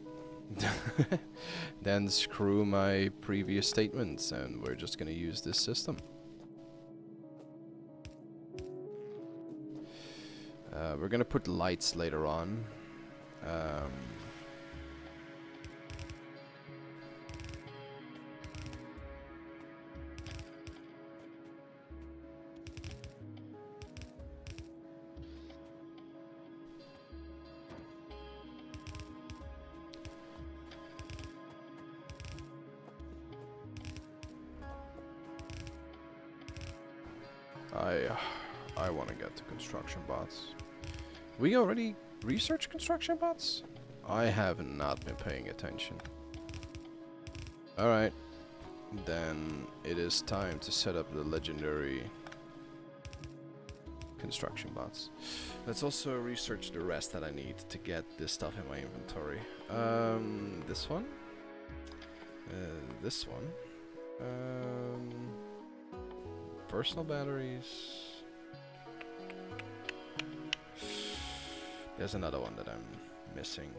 Then screw my previous statements and we're just gonna use this system. We're gonna put lights later on. Um, I want to get to construction bots. We already researched construction bots? I have not been paying attention. Alright. Then it is time to set up the legendary construction bots. Let's also research the rest that I need to get this stuff in my inventory. This one. This one. Personal batteries. There's another one that I'm missing.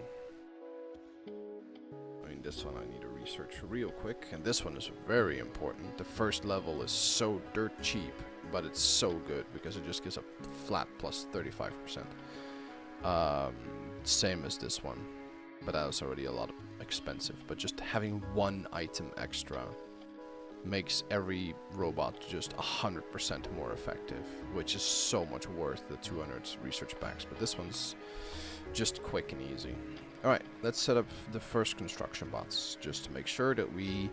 I mean, this one I need to research real quick, and this one is very important. The first level is so dirt cheap, but it's so good because it just gives a flat plus 35%. Same as this one, but that was already a lot expensive. But just having one item extra makes every robot just 100% more effective, which is so much worth the 200 research packs. But this one's just quick and easy. Alright, let's set up the first construction bots, just to make sure that we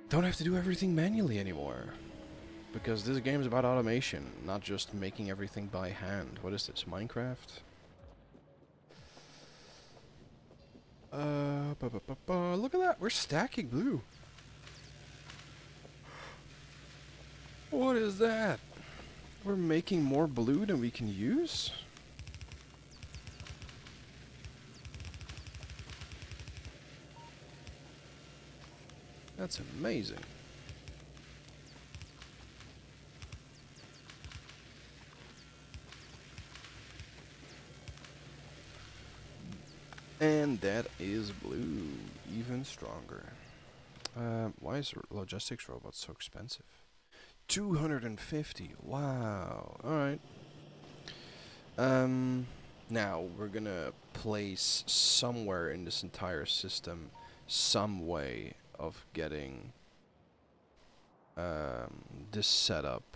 don't have to do everything manually anymore. Because this game is about automation, not just making everything by hand. What is this, Minecraft? Look at that, we're stacking blue. What is that? We're making more blue than we can use? That's amazing. And that is blue, even stronger. Why is logistics robots so expensive? 250. Wow. Alright. Now we're gonna place somewhere in this entire system some way of getting this set up.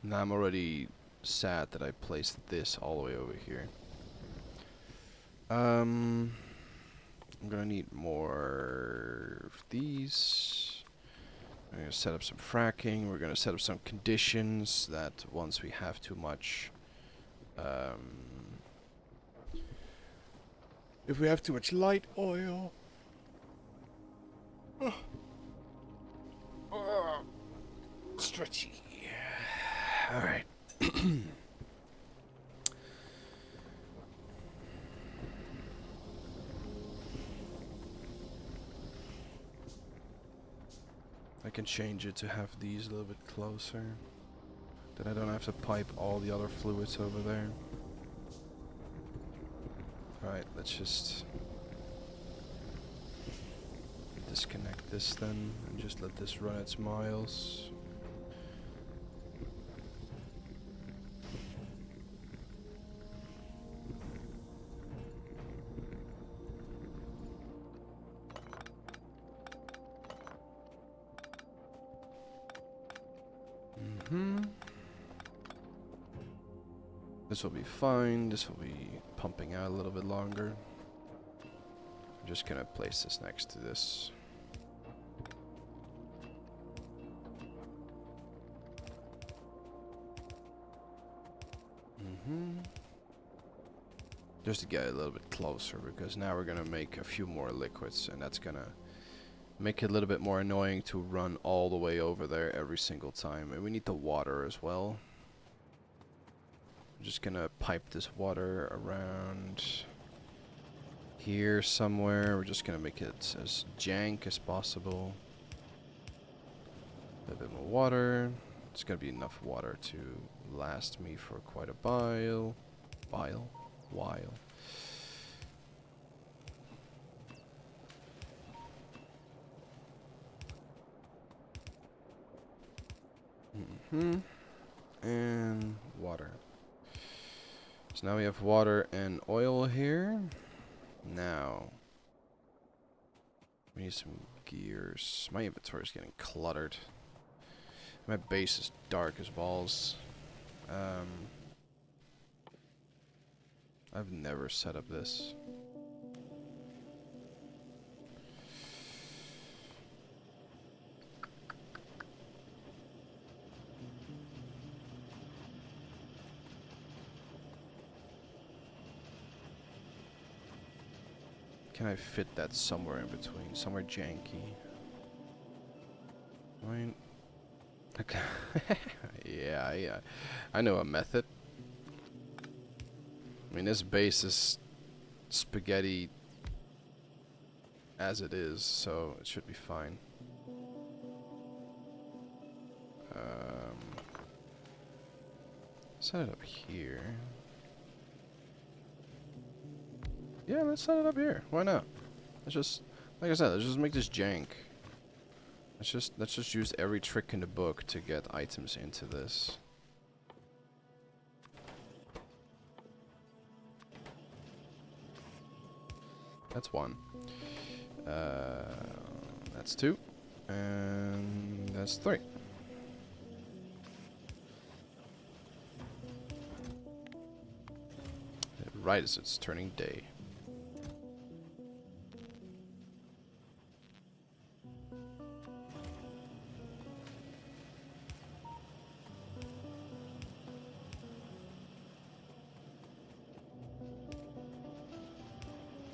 Now I'm already sad that I placed this all the way over here. I'm gonna need more of these. We're gonna set up some fracking. We're gonna set up some conditions that once we have too much, if we have too much light oil, stretchy. All right. I can change it to have these a little bit closer. Then I don't have to pipe all the other fluids over there. Alright, let's just disconnect this then and just let this run its miles. This will be fine. This will be pumping out a little bit longer. I'm just gonna place this next to this. Just to get a little bit closer, because now we're gonna make a few more liquids, and that's gonna make it a little bit more annoying to run all the way over there every single time. And we need the water as well. I'm just gonna pipe this water around here somewhere. We're just gonna make it as jank as possible. A little bit more water. It's gonna be enough water to last me for quite a while. While. And water. So now we have water and oil here. Now we need some gears. My inventory is getting cluttered. My base is dark as balls. I've never set up this. Can I fit that somewhere in between? Somewhere janky. I mean, okay. yeah, I know a method. I mean, this base is spaghetti as it is, so it should be fine. Set it up here. Yeah, let's set it up here. Why not? Let's just, like I said, let's just make this jank. Let's just use every trick in the book to get items into this. That's one. That's two. And that's three. Right as it's turning day.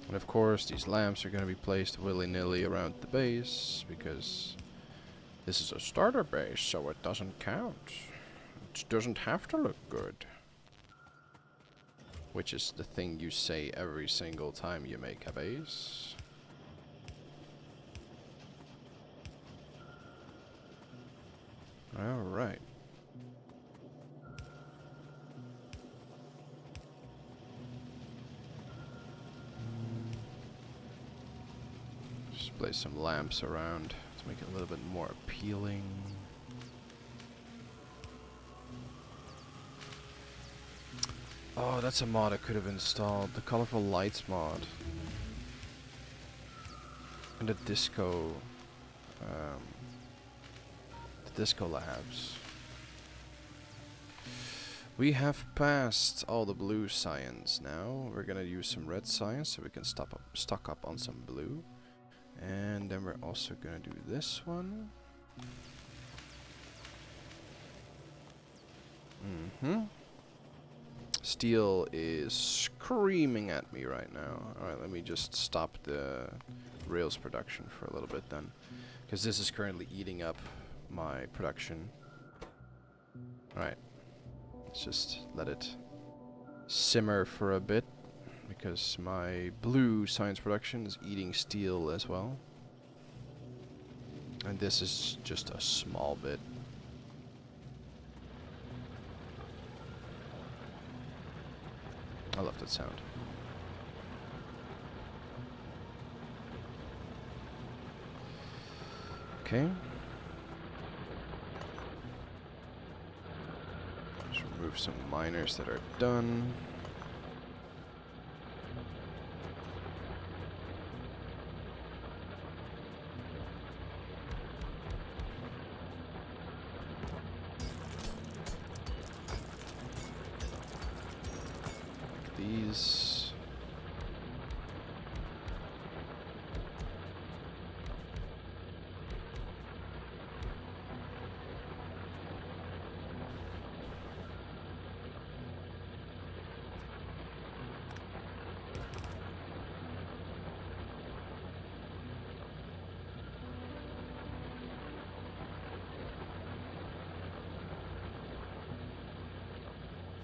And of course, these lamps are going to be placed willy-nilly around the base, because this is a starter base, so it doesn't count. It doesn't have to look good. Which is the thing you say every single time you make a base. Alright. Just place some lamps around to make it a little bit more appealing. Oh, that's a mod I could have installed. The colorful lights mod. And the disco labs. We have passed all the blue science now. We're gonna use some red science so we can stock up on some blue. And then we're also gonna do this one. Steel is screaming at me right now. Alright, let me just stop the rails production for a little bit then. Because this is currently eating up my production. Alright. Let's just let it simmer for a bit. Because my blue science production is eating steel as well. And this is just a small bit. I love that sound. Okay. Just remove some miners that are done. These.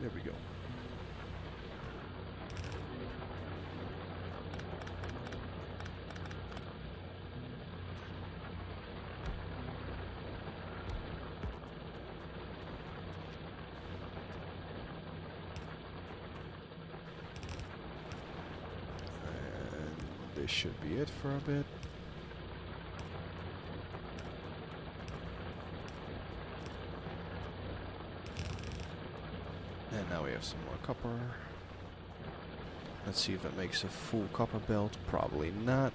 There we go. This should be it for a bit. And now we have some more copper. Let's see if that makes a full copper belt. Probably not.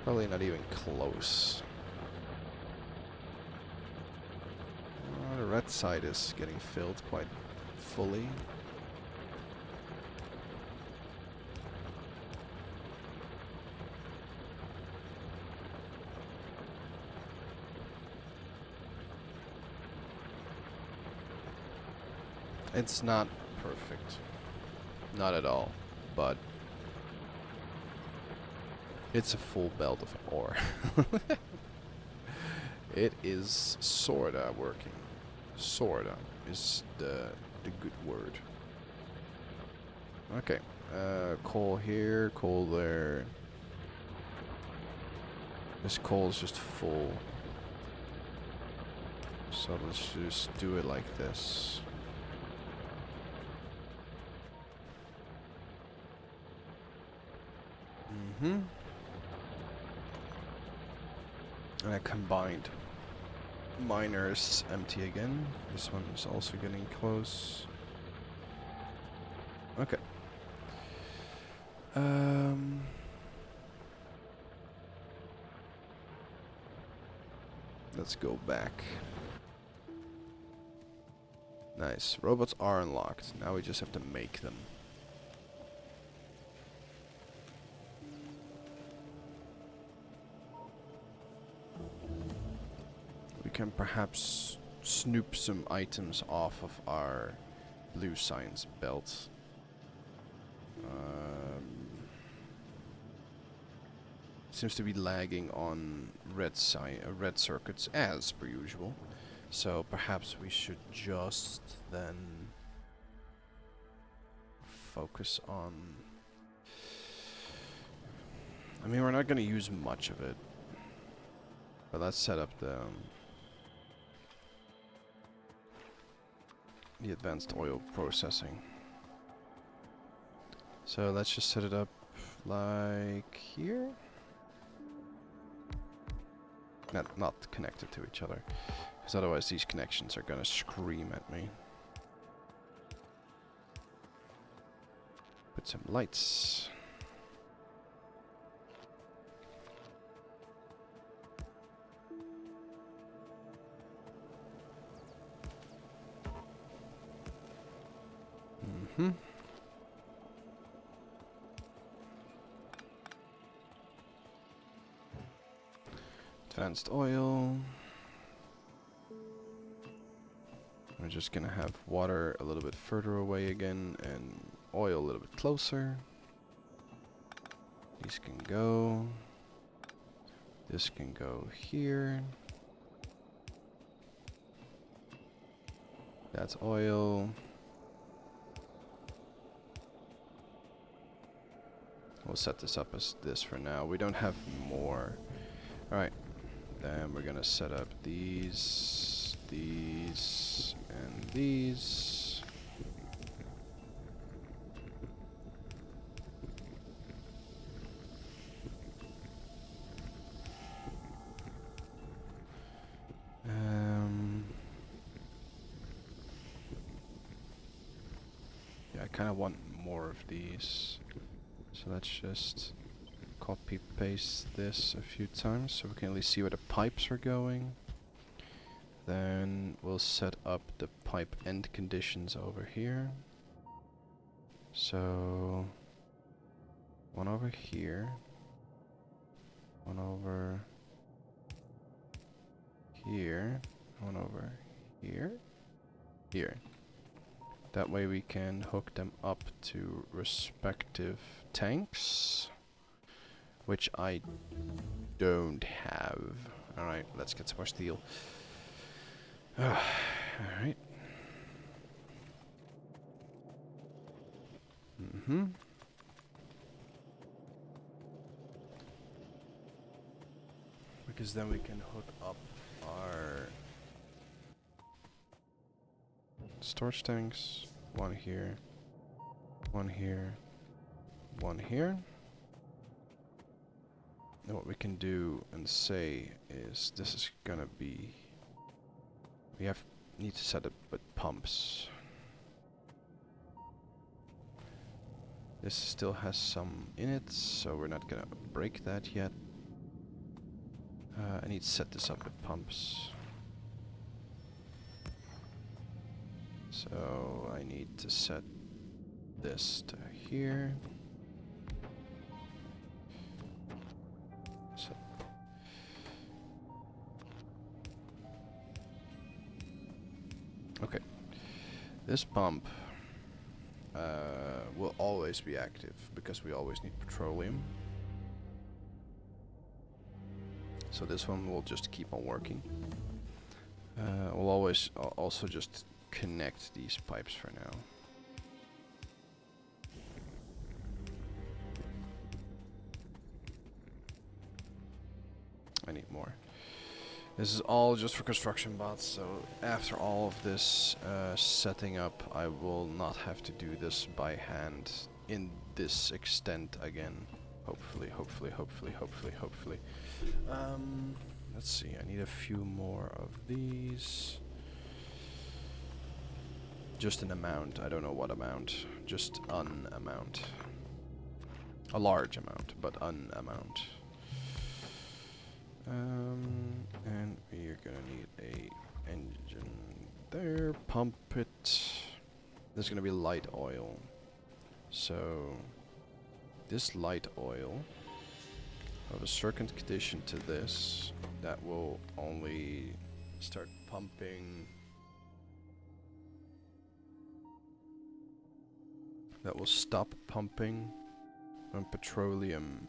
Probably not even close. The red side is getting filled quite fully. It's not perfect. Not at all. But it's a full belt of ore. It is sorta working. Sorta is the good word. Okay. Coal here, coal there. This coal is just full. So let's just do it like this. And I combined. Miner is empty again. This one is also getting close. Okay. Let's go back. Nice. Robots are unlocked. Now we just have to make them. We can perhaps snoop some items off of our blue science belt. Seems to be lagging on red circuits as per usual. So perhaps we should just then focus on... I mean, we're not going to use much of it. But let's set up the advanced oil processing. So let's just set it up like here. Not connected to each other, because otherwise these connections are gonna scream at me. Put some lights. Advanced oil. We're just gonna have water a little bit further away again and oil a little bit closer. These can go. This can go here. That's oil. We'll set this up as this for now. We don't have more. Alright. Then we're gonna set up these, and these. Yeah, I kind of want more of these. So let's just copy paste this a few times so we can at least see where the pipes are going. Then we'll set up the pipe end conditions over here. So one over here, one over here, one over here, here. That way we can hook them up to respective tanks, which I don't have. Alright, let's get some more steel. Alright. Because then we can hook up our storage tanks. One here, one here, one here. And what we can do and say is this is gonna be... We have need to set it with pumps. This still has some in it, so we're not gonna break that yet. I need to set this up with pumps. So I need to set this to here. So okay, this pump will always be active because we always need petroleum. So this one will just keep on working. We'll always also just connect these pipes for now. I need more. This is all just for construction bots, so after all of this setting up, I will not have to do this by hand in this extent again. Hopefully, hopefully, hopefully, hopefully, hopefully. Let's see, I need a few more of these. Just an amount, I don't know what amount. Just an amount. A large amount, but an amount. And we're gonna need a engine there, pump it. There's gonna be light oil. So this light oil have a certain condition to this that will only start pumping. That will stop pumping when petroleum.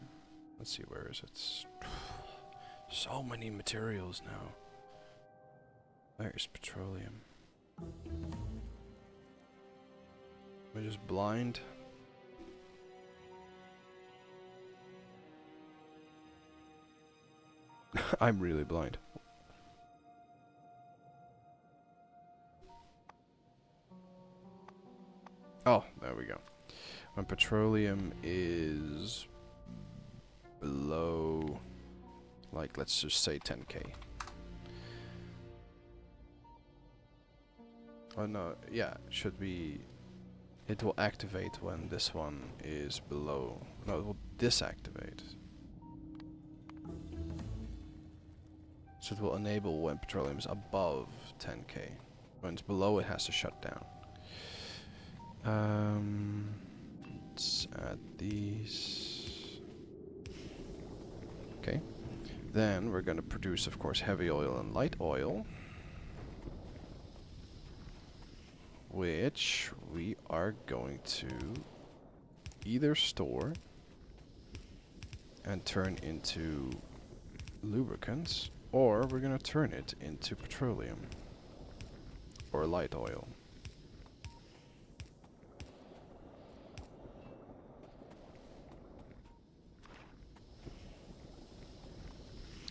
Let's see, where is it? So many materials now. There's petroleum. Am I just blind? I'm really blind. Oh, there we go. When petroleum is below, like, let's just say 10k. Oh no, yeah, should be. It will activate when this one is below. No, it will disactivate. So it will enable when petroleum is above 10k. When it's below, it has to shut down. Let's add these. Okay. Then we're going to produce, of course, heavy oil and light oil, which we are going to either store and turn into lubricants, or we're going to turn it into petroleum or light oil.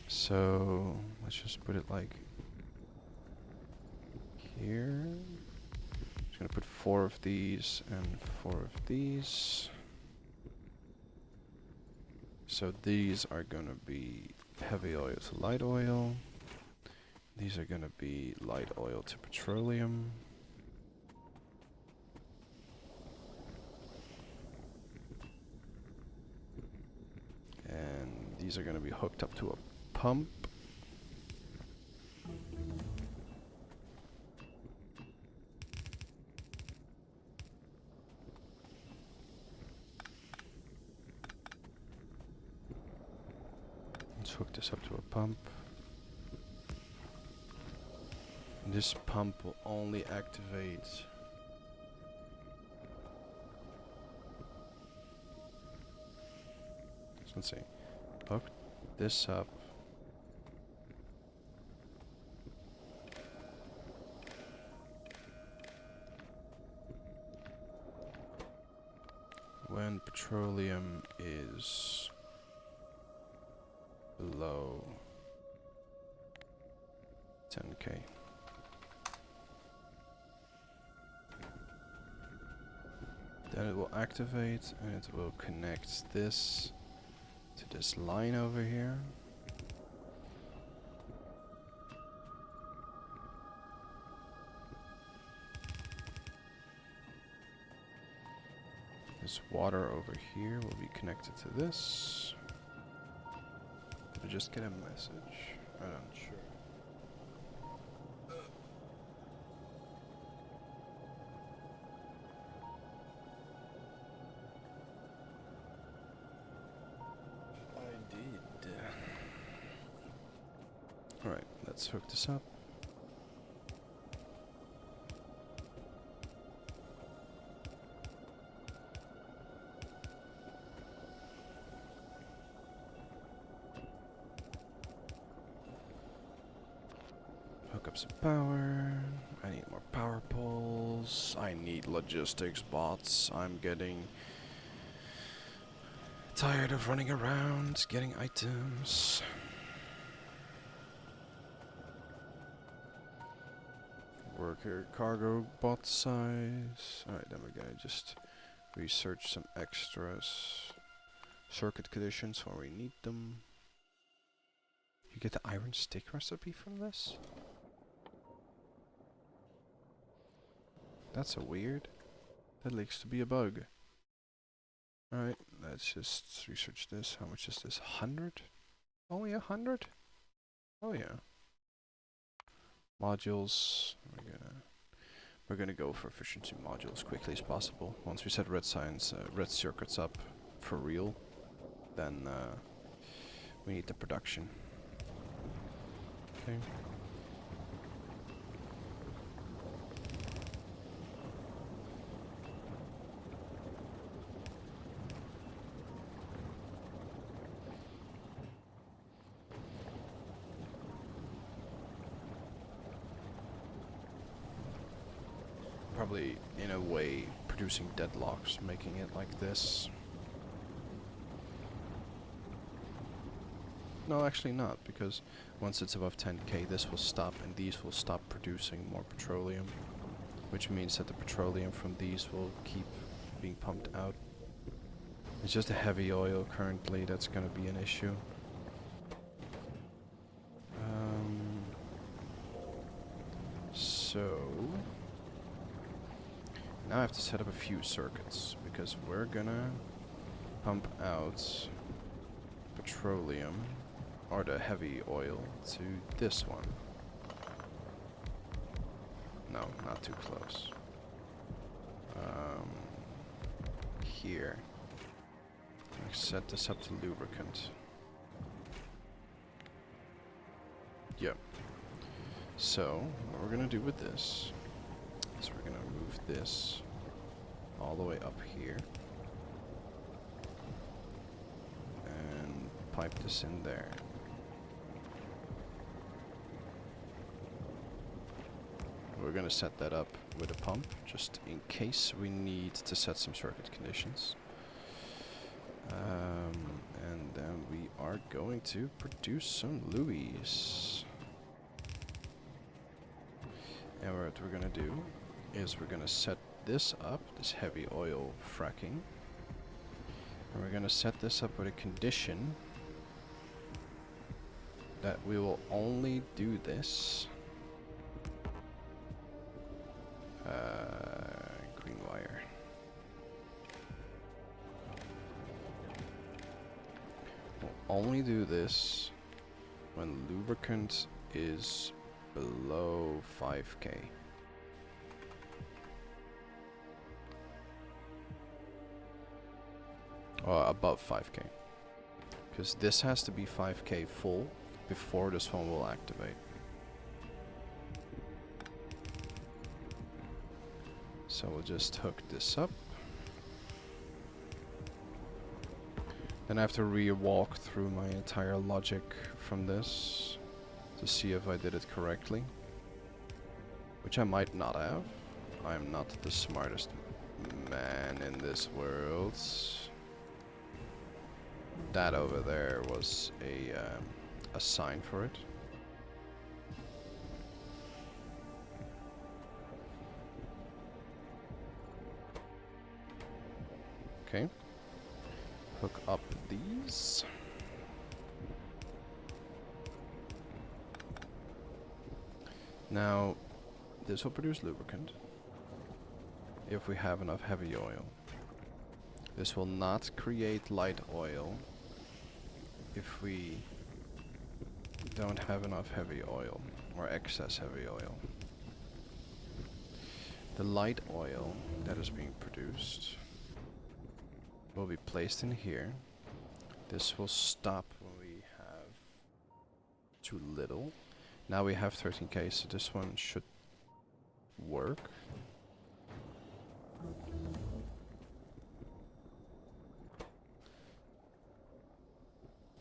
So let's just put it like here. Just gonna put 4 of these and 4 of these. So these are gonna be heavy oil to light oil. These are gonna be light oil to petroleum. And these are gonna be hooked up to a pump. Let's hook this up to a pump. And this pump will only activate so let's see. Hook this up. When petroleum is below 10k. Then it will activate and it will connect this to this line over here. This water over here will be connected to this. Did I just get a message? I'm not sure. I did. Alright, let's hook this up. Hook up some power. I need more power poles. I need logistics bots. I'm getting tired of running around, getting items. Worker cargo bot size. Alright, then we're gonna just research some extras. Circuit conditions when we need them. You get the iron stick recipe from this? That's a weird. That looks to be a bug. Alright, let's just research this. How much is this? 100? Only 100? Oh yeah. Modules. We're gonna go for efficiency modules quickly as possible. Once we set red signs, red circuits up for real, then we need the production. Okay. Probably, in a way, producing deadlocks, making it like this. No, actually not, because once it's above 10k, this will stop, and these will stop producing more petroleum. Which means that the petroleum from these will keep being pumped out. It's just a heavy oil currently that's gonna be an issue. So... now I have to set up a few circuits, because we're gonna pump out petroleum, or the heavy oil, to this one. No, not too close. Here. I set this up to lubricant. Yep. So, what we're gonna do with this is we're gonna move this all the way up here. And pipe this in there. We're gonna set that up with a pump, just in case we need to set some circuit conditions. And then we are going to produce some Louis. And what we're gonna do is we're gonna set this up, this heavy oil fracking. And we're gonna set this up with a condition that we will only do this. Green wire. We'll only do this when lubricant is below 5k. Or above 5k. Because this has to be 5k full before this one will activate. So we'll just hook this up. Then I have to re-walk through my entire logic from this to see if I did it correctly. Which I might not have. I'm not the smartest man in this world. That over there was a sign for it. Okay. Hook up these. Now, this will produce lubricant if we have enough heavy oil. This will not create light oil if we don't have enough heavy oil or excess heavy oil. The light oil that is being produced will be placed in here. This will stop when we have too little. Now we have 13k, so this one should work.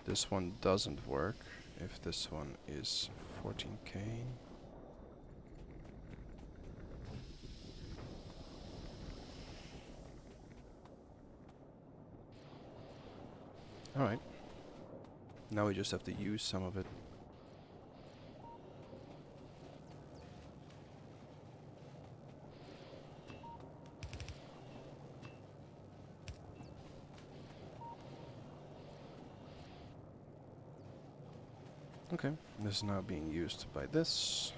This one doesn't work if this one is 14k. Alright. Now we just have to use some of it. Okay, this is now being used by this.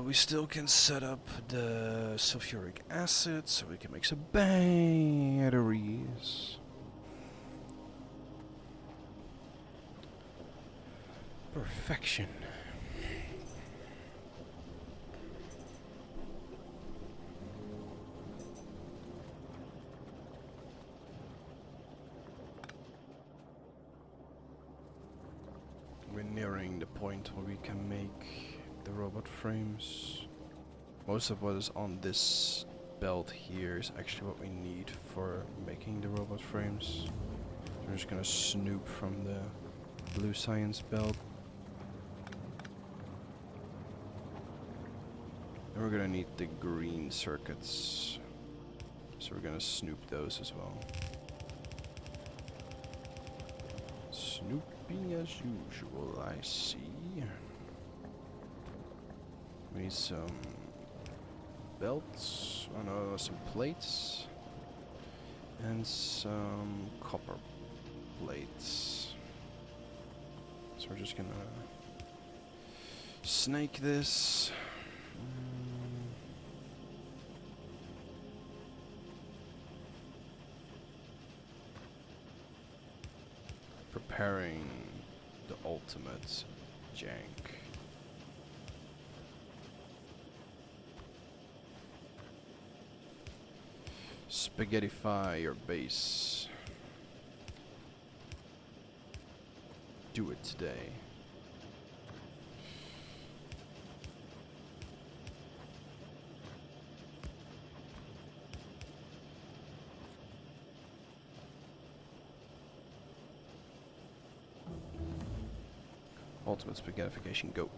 We still can set up the sulfuric acid so we can make some batteries. Perfection. We're nearing the point where we can make the robot frames. Most of what is on this belt here is actually what we need for making the robot frames. We're just gonna snoop from the blue science belt. And we're gonna need the green circuits. So we're gonna snoop those as well. Snooping as usual, I see. We need some belts, oh no, some plates. And some copper plates. So we're just gonna snake this. Preparing the ultimate jank. Spaghettify your base. Do it today. Ultimate spaghettification, go.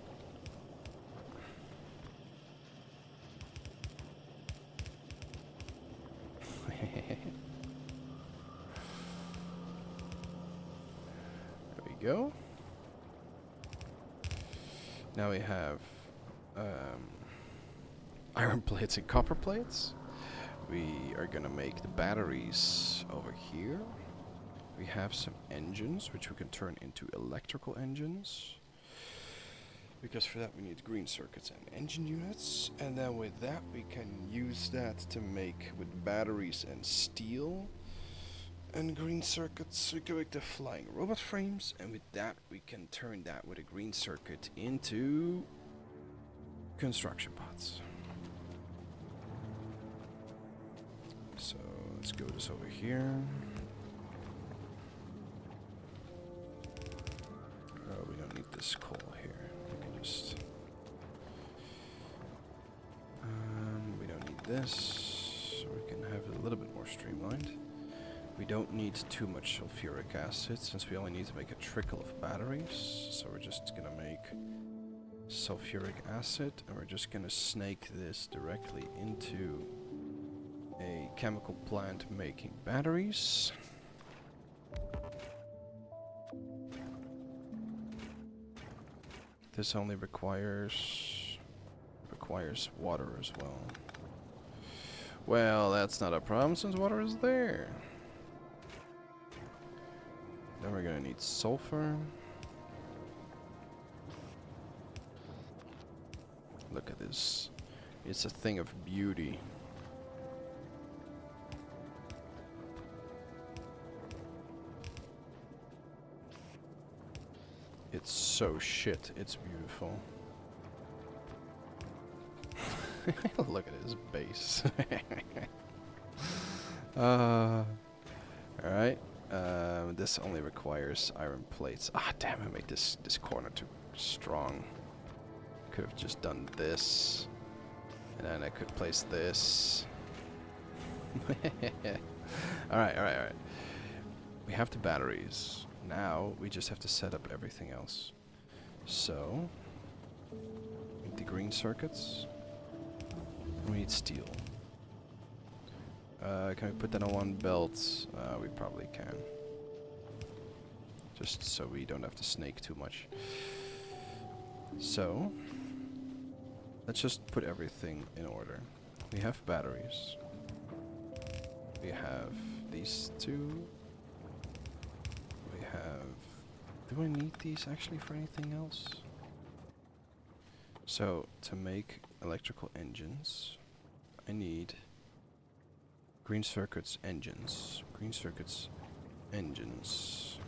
There we go. Now we have iron plates and copper plates. We are gonna make the batteries over here. We have some engines which we can turn into electrical engines. Because for that we need green circuits and engine units. And then with that we can use that to make with batteries and steel. And green circuits, we can make the flying robot frames. And with that we can turn that with a green circuit into construction pods. So let's go this over here. We don't need this coal here. We can just... we don't need this. So we can have it a little bit more streamlined. We don't need too much sulfuric acid since we only need to make a trickle of batteries. So we're just gonna make sulfuric acid and we're just gonna snake this directly into a chemical plant making batteries. This only requires water as well. Well, that's not a problem since water is there. Then we're gonna need sulfur. Look at this. It's a thing of beauty. It's so shit. It's beautiful. Look at his base. Alright. This only requires iron plates. Ah, damn! I made this corner too strong. Could have just done this, and then I could place this. Alright. We have the batteries. Now we just have to set up everything else. So, the green circuits. We need steel. Can we put that on one belt? We probably can. Just so we don't have to snake too much. So, let's just put everything in order. We have batteries. We have these two. We have... Do I need these actually for anything else? So, to make electrical engines, I need green circuits engines. Green circuits engines.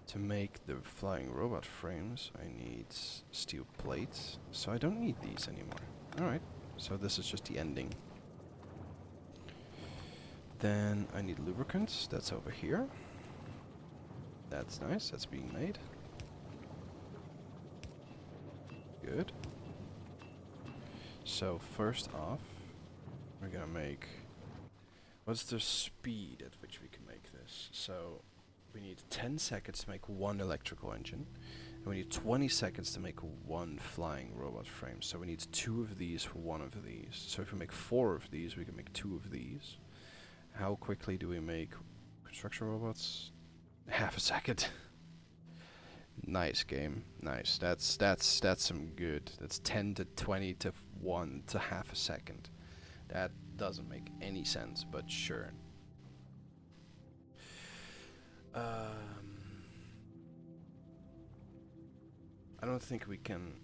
To make the flying robot frames, I need steel plates. So I don't need these anymore. Alright, so this is just the ending. Then I need lubricants. That's over here. That's nice. That's being made. Good. So first off, we're gonna make... What's the speed at which we can make this? So we need 10 seconds to make one electrical engine. And we need 20 seconds to make one flying robot frame. So we need 2 of these for 1 of these. So if we make 4 of these, we can make 2 of these. How quickly do we make construction robots? Half a second. Nice game. Nice. That's some good. That's 10 to 20 to 1 to half a second. That doesn't make any sense, but sure. I don't think we can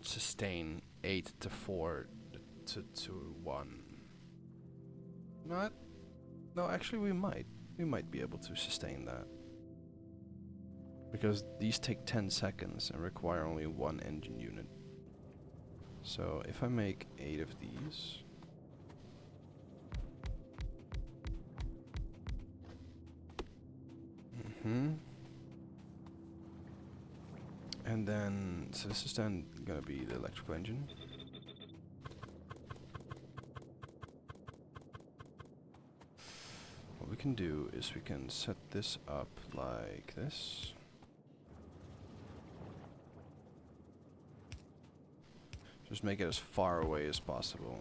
sustain 8 to 4 to 1. Not. No, actually we might. We might be able to sustain that. Because these take 10 seconds and require only 1 engine unit. So if I make 8 of these... And then, so this is then gonna be the electrical engine. What we can do is we can set this up like this. Just make it as far away as possible.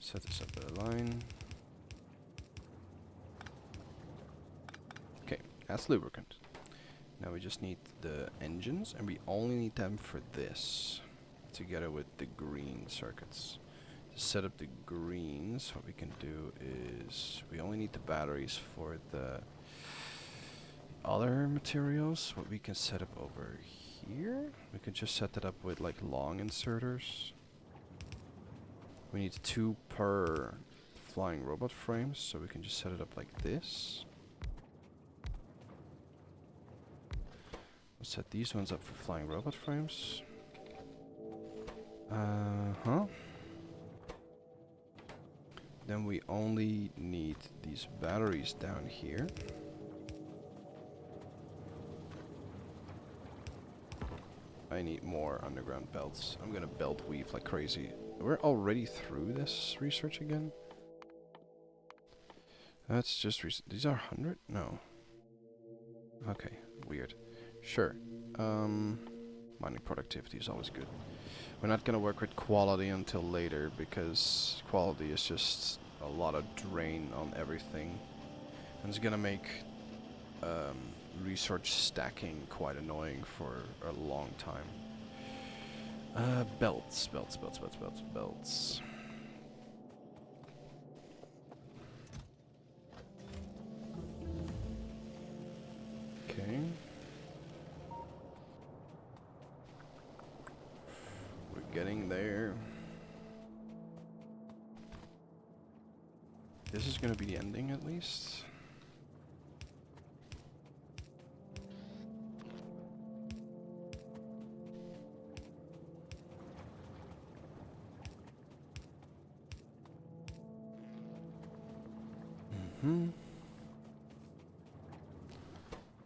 Set this up at a line. Okay, that's lubricant. Now we just need the engines, and we only need them for this, together with the green circuits. To set up the greens, what we can do is we only need the batteries for the other materials. What we can set up over here, we can just set that up with like long inserters. We need 2 per flying robot frames, so we can just set it up like this. We'll set these ones up for flying robot frames. Then we only need these batteries down here. I need more underground belts. I'm gonna belt weave like crazy. We're already through this research again? That's just these are 100? No. Okay, weird. Sure. Mining productivity is always good. We're not gonna work with quality until later because quality is just a lot of drain on everything. And it's gonna make research stacking quite annoying for a long time. Belts. Okay. We're getting there. This is gonna be the ending at least.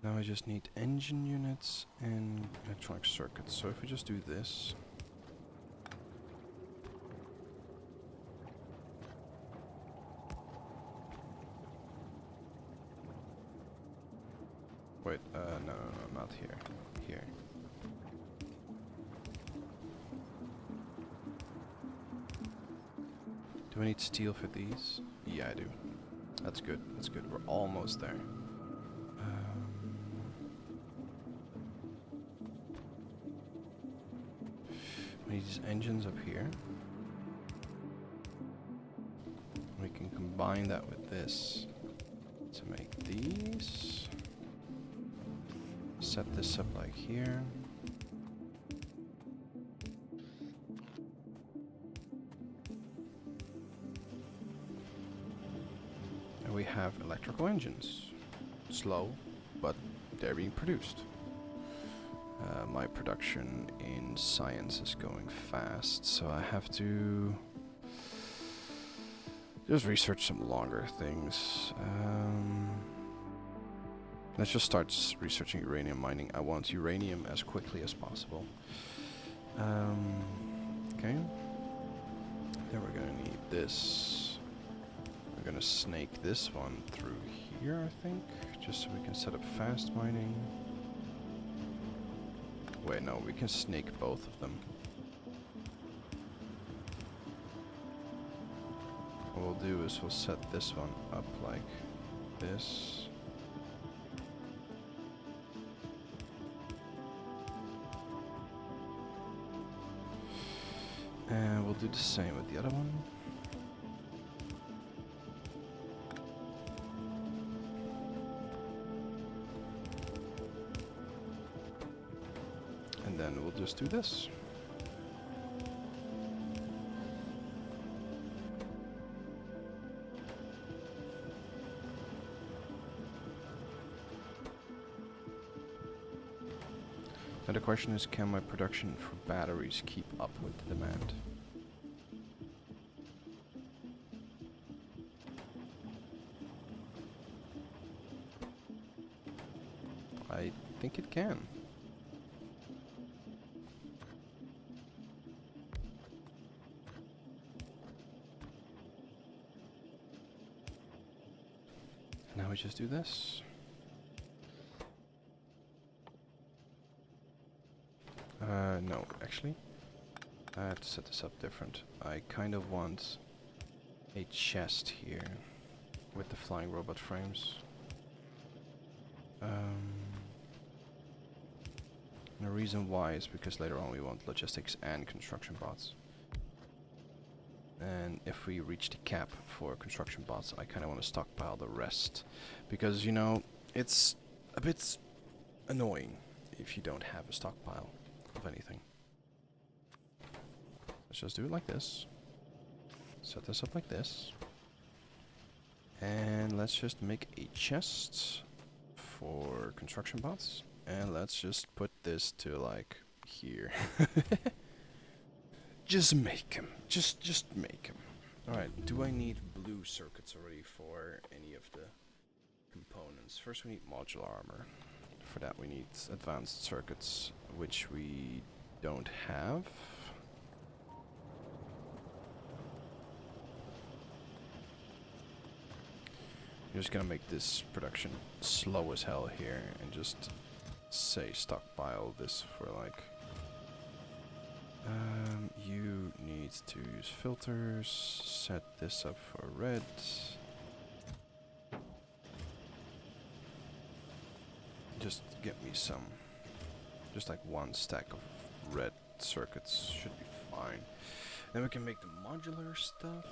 Now I just need engine units and electronic circuits. So if we just do this. Wait, no, not here. Here. Do I need steel for these? Yeah, I do. That's good. That's good. We're almost there. We need these engines up here. We can combine that with this to make these. Set this up like here. And we have electrical engines. Slow, but they're being produced. My production in science is going fast, so I have to just research some longer things. Let's just start researching uranium mining. I want uranium as quickly as possible. Okay. Then we're gonna need this. We're gonna snake this one through here, I think, just so we can set up fast mining. Wait, no, we can snake both of them. What we'll do is we'll set this one up like this. And we'll do the same with the other one. And then we'll just do this. Now the question is, can my production for batteries keep up with the demand? I think it can. Now we just do this. No, actually, I have to set this up different. I kind of want a chest here with the flying robot frames. And the reason why is because later on we want logistics and construction bots. And if we reach the cap for construction bots, I kind of want to stockpile the rest. Because, you know, it's a bit annoying if you don't have a stockpile of anything. Let's just do it like this. Set this up like this. And let's just make a chest for construction bots. And let's just put this to like here. Just make him. Just make him. Alright, do I need blue circuits already for any of the components? First we need modular armor. For that we need advanced circuits, which we don't have. I'm just gonna make this production slow as hell here and just say stockpile this for like... you need to use filters, set this up for red. Just get me some, just like one stack of red circuits should be fine. Then we can make the modular stuff.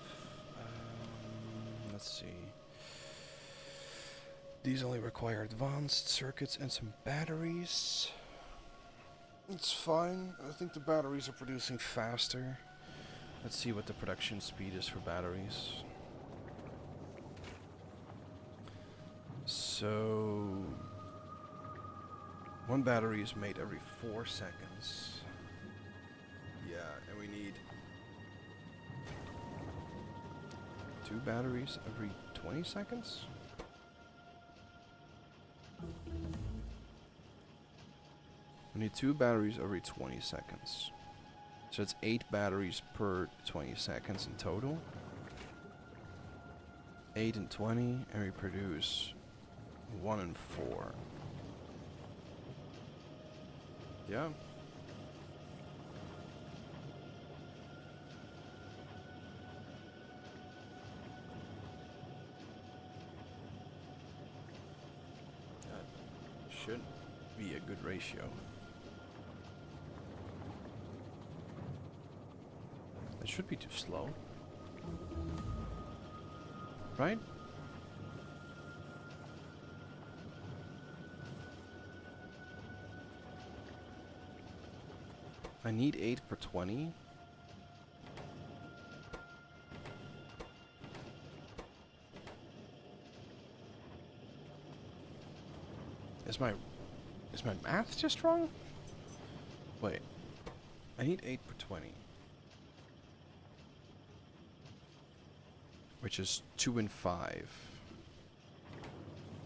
Let's see. These only require advanced circuits and some batteries. It's fine. I think the batteries are producing faster. Let's see what the production speed is for batteries. So, one battery is made every 4 seconds. Yeah, and we need 2 batteries every 20 seconds? We need 2 batteries every 20 seconds. So it's 8 batteries per 20 seconds in total. 8 and 20, and we produce 1 and 4. Yeah. That should be a good ratio. It should be too slow. Right? I need 8 per 20. Is my math just wrong? Wait. I need 8 per 20. Which is 2 and 5.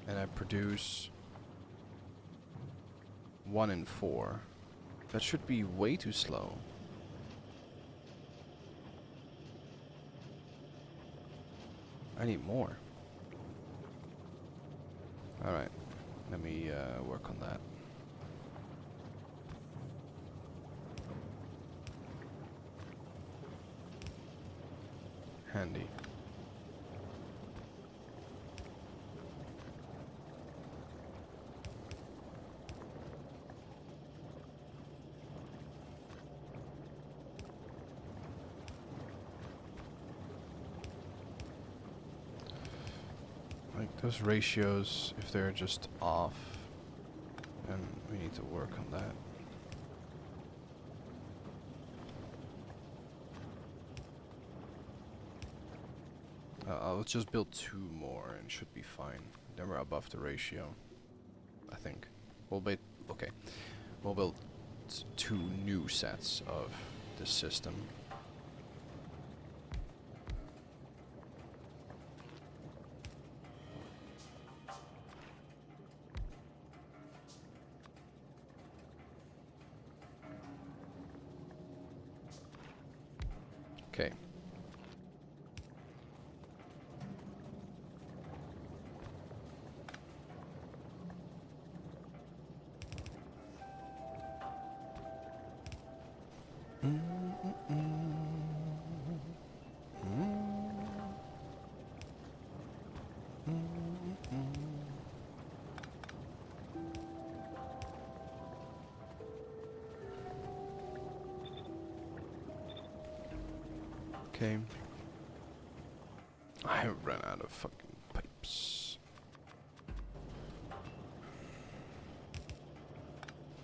And I produce 1 and 4. That should be way too slow. I need more. Alright. Let me work on that. Handy. Like those ratios, if they're just off, then we need to work on that. I'll just build 2 more and should be fine. Then we're above the ratio, I think. We'll build, okay. We'll build 2 new sets of the system. Okay. Okay. I ran out of fucking pipes.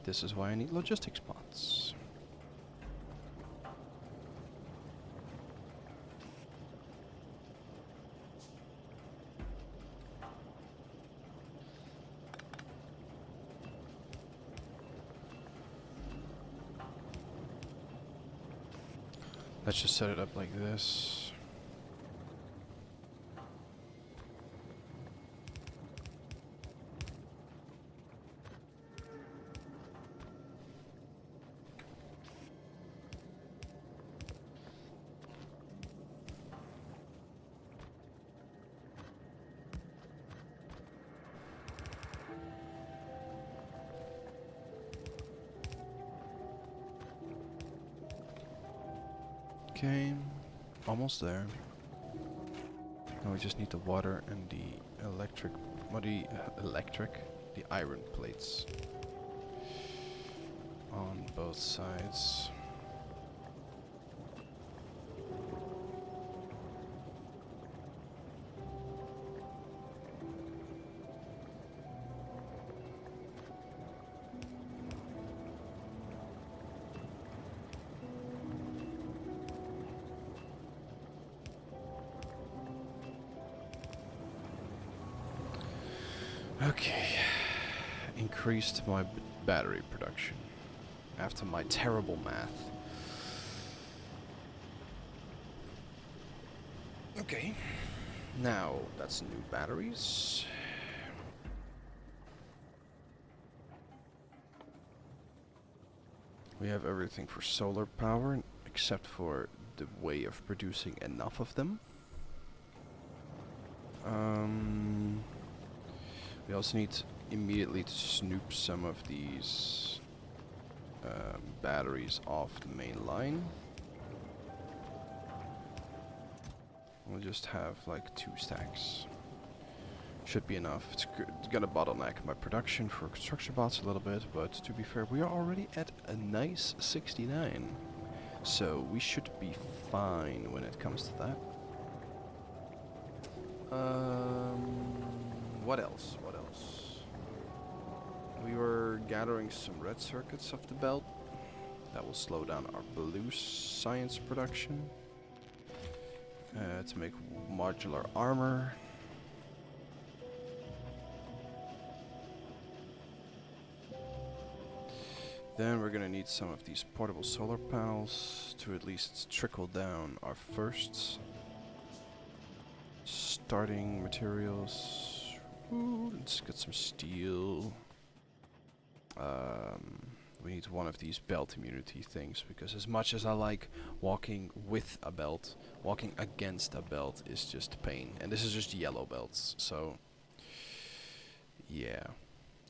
This is why I need logistics bots. Let's just set it up like this. Okay, almost there. Now we just need the water and the electric, the iron plates on both sides. Okay. Increased my battery production after my terrible math. Okay. Now, that's new batteries. We have everything for solar power, except for the way of producing enough of them. We also need immediately to snoop some of these batteries off the main line. We'll just have like 2 stacks. Should be enough. It's gonna bottleneck my production for construction bots a little bit, but to be fair, we are already at a nice 69. So we should be fine when it comes to that. What else? What else? We were gathering some red circuits off the belt. That will slow down our blue science production. To make modular armor. Then we're gonna need some of these portable solar panels to at least trickle down our first starting materials. Ooh, let's get some steel. We need one of these belt immunity things, because as much as I like walking with a belt, walking against a belt is just pain. And this is just yellow belts, so yeah,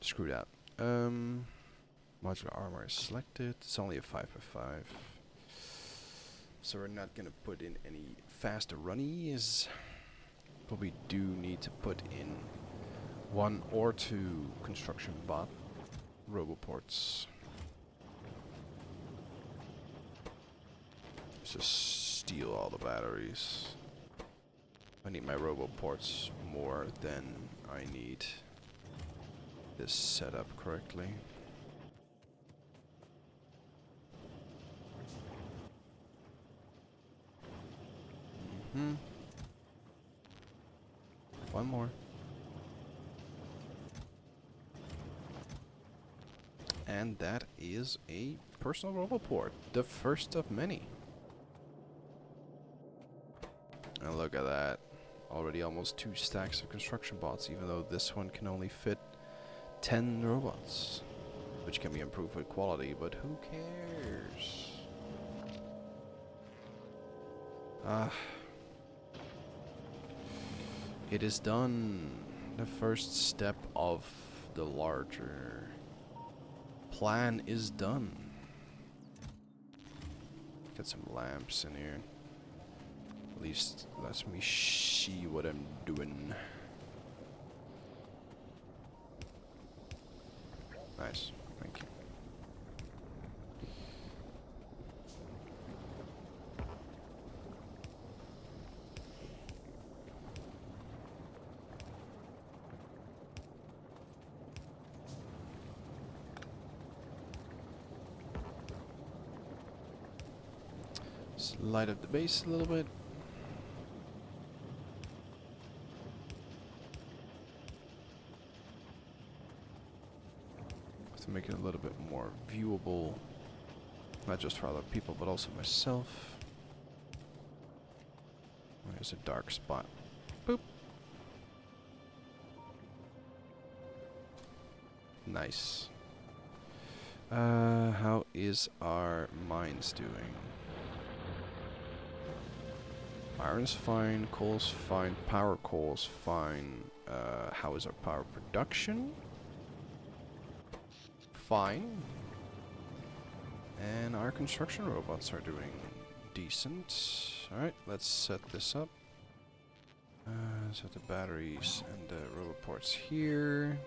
screw that. Modular armor is selected. It's only a 5x5, so we're not gonna put in any faster runnies, but we do need to put in 1 or 2 construction bot roboports. Let's just steal all the batteries. I need my roboports more than I need this set up correctly. One more. And that is a personal roboport, the first of many. And look at that. Already almost 2 stacks of construction bots, even though this one can only fit 10 robots. Which can be improved with quality, but who cares? It is done. The first step of the larger plan is done. Get some lamps in here. At least lets me see what I'm doing. Nice, thank you. Let's light up the base a little bit. To make it a little bit more viewable, not just for other people, but also myself. There's a dark spot. Boop. Nice. How is our mines doing? Iron's fine, coal's fine, power coal's fine. How is our power production? Fine. And our construction robots are doing decent. Alright, let's set this up. Set the batteries and the roboports here.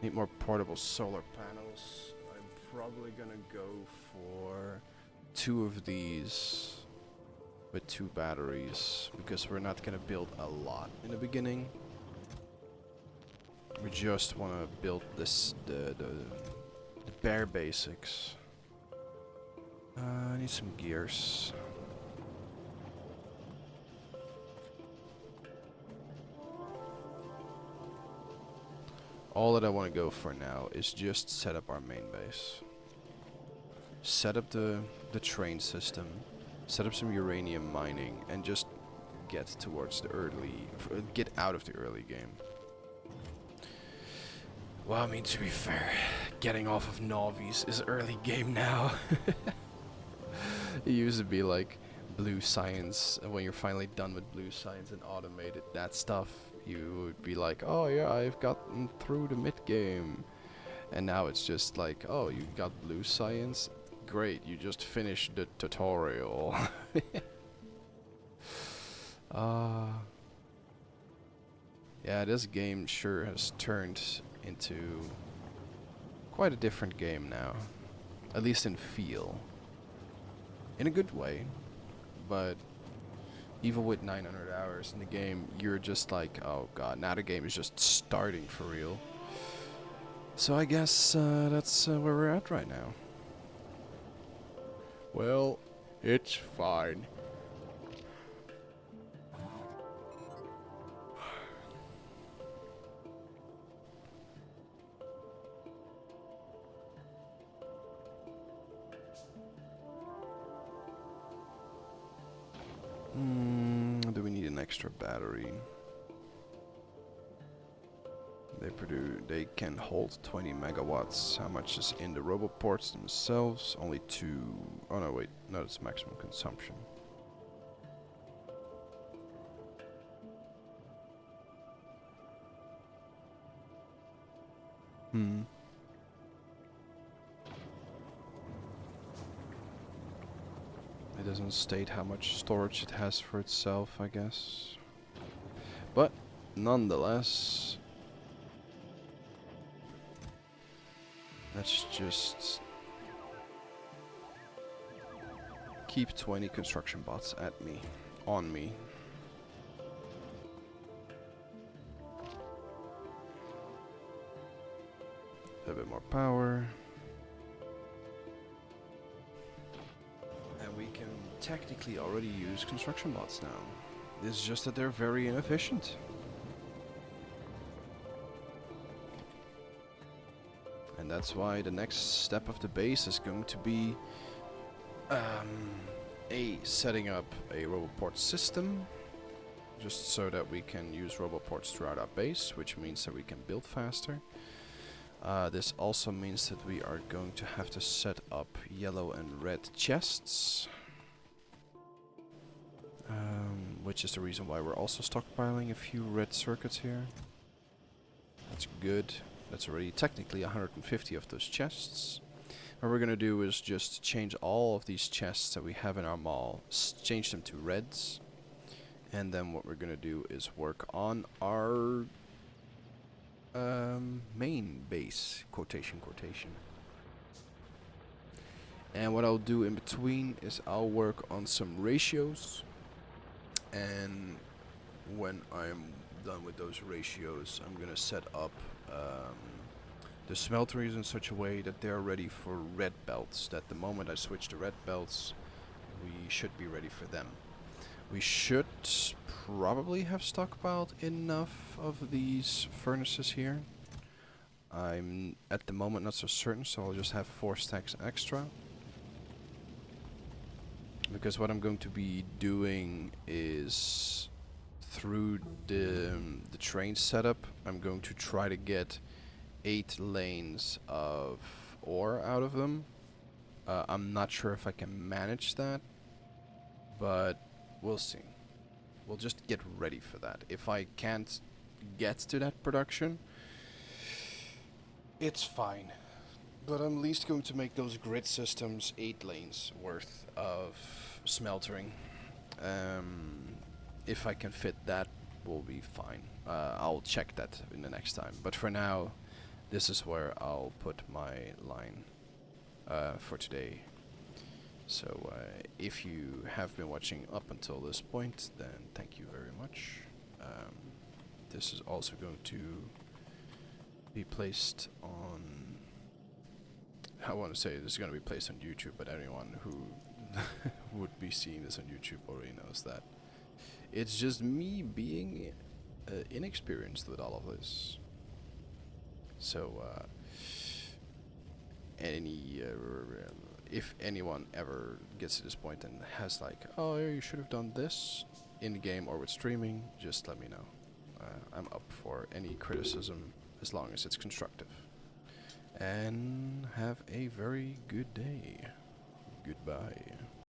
Need more portable solar panels. I'm probably gonna go for 2 of these with 2 batteries, because we're not gonna build a lot in the beginning. We just want to build this the bare basics. I need some gears. All that I want to go for now is just set up our main base. Set up the train system. Set up some uranium mining and just get towards the get out of the early game. Well, I mean, to be fair, getting off of Novies is early game now. It used to be like blue science, and when you're finally done with blue science and automated that stuff, you would be like, oh yeah, I've gotten through the mid game. And now it's just like, oh, you got blue science? Great, you just finished the tutorial. Yeah, this game sure has turned into quite a different game now. At least in feel. In a good way. But even with 900 hours in the game, you're just like, oh god, now the game is just starting for real. So I guess that's where we're at right now. Well, it's fine. Do we need an extra battery? They can hold 20 megawatts. How much is in the roboports themselves? Only 2. Oh no, wait. No, it's maximum consumption. It doesn't state how much storage it has for itself, I guess. But nonetheless, let's just keep 20 construction bots at me, on me. A bit more power. And we can technically already use construction bots now. It's just that they're very inefficient. And that's why the next step of the base is going to be setting up a roboport system, just so that we can use roboports throughout our base, which means that we can build faster. This also means that we are going to have to set up yellow and red chests, which is the reason why we're also stockpiling a few red circuits here. That's good. That's already technically 150 of those chests. What we're gonna do is just change all of these chests that we have in our mall, change them to reds, and then what we're gonna do is work on our main base, quotation. And what I'll do in between is I'll work on some ratios, and when I'm done with those ratios, I'm gonna set up the smelteries in such a way that they're ready for red belts. That the moment I switch to red belts, we should be ready for them. We should probably have stockpiled enough of these furnaces here. I'm at the moment not so certain, so I'll just have 4 stacks extra. Because what I'm going to be doing is, through the train setup, I'm going to try to get 8 lanes of ore out of them. I'm not sure if I can manage that, but we'll see. We'll just get ready for that. If I can't get to that production, it's fine. But I'm at least going to make those grid systems 8 lanes worth of smeltering. If I can fit that, we'll be fine. I'll check that in the next time. But for now, this is where I'll put my line for today. So if you have been watching up until this point, then thank you very much. This is also going to be placed on, I want to say this is going to be placed on YouTube, but anyone who would be seeing this on YouTube already knows that. It's just me being inexperienced with all of this. So any if anyone ever gets to this point and has like, oh, you should have done this in the game or with streaming, just let me know. I'm up for any criticism as long as it's constructive. And have a very good day. Goodbye.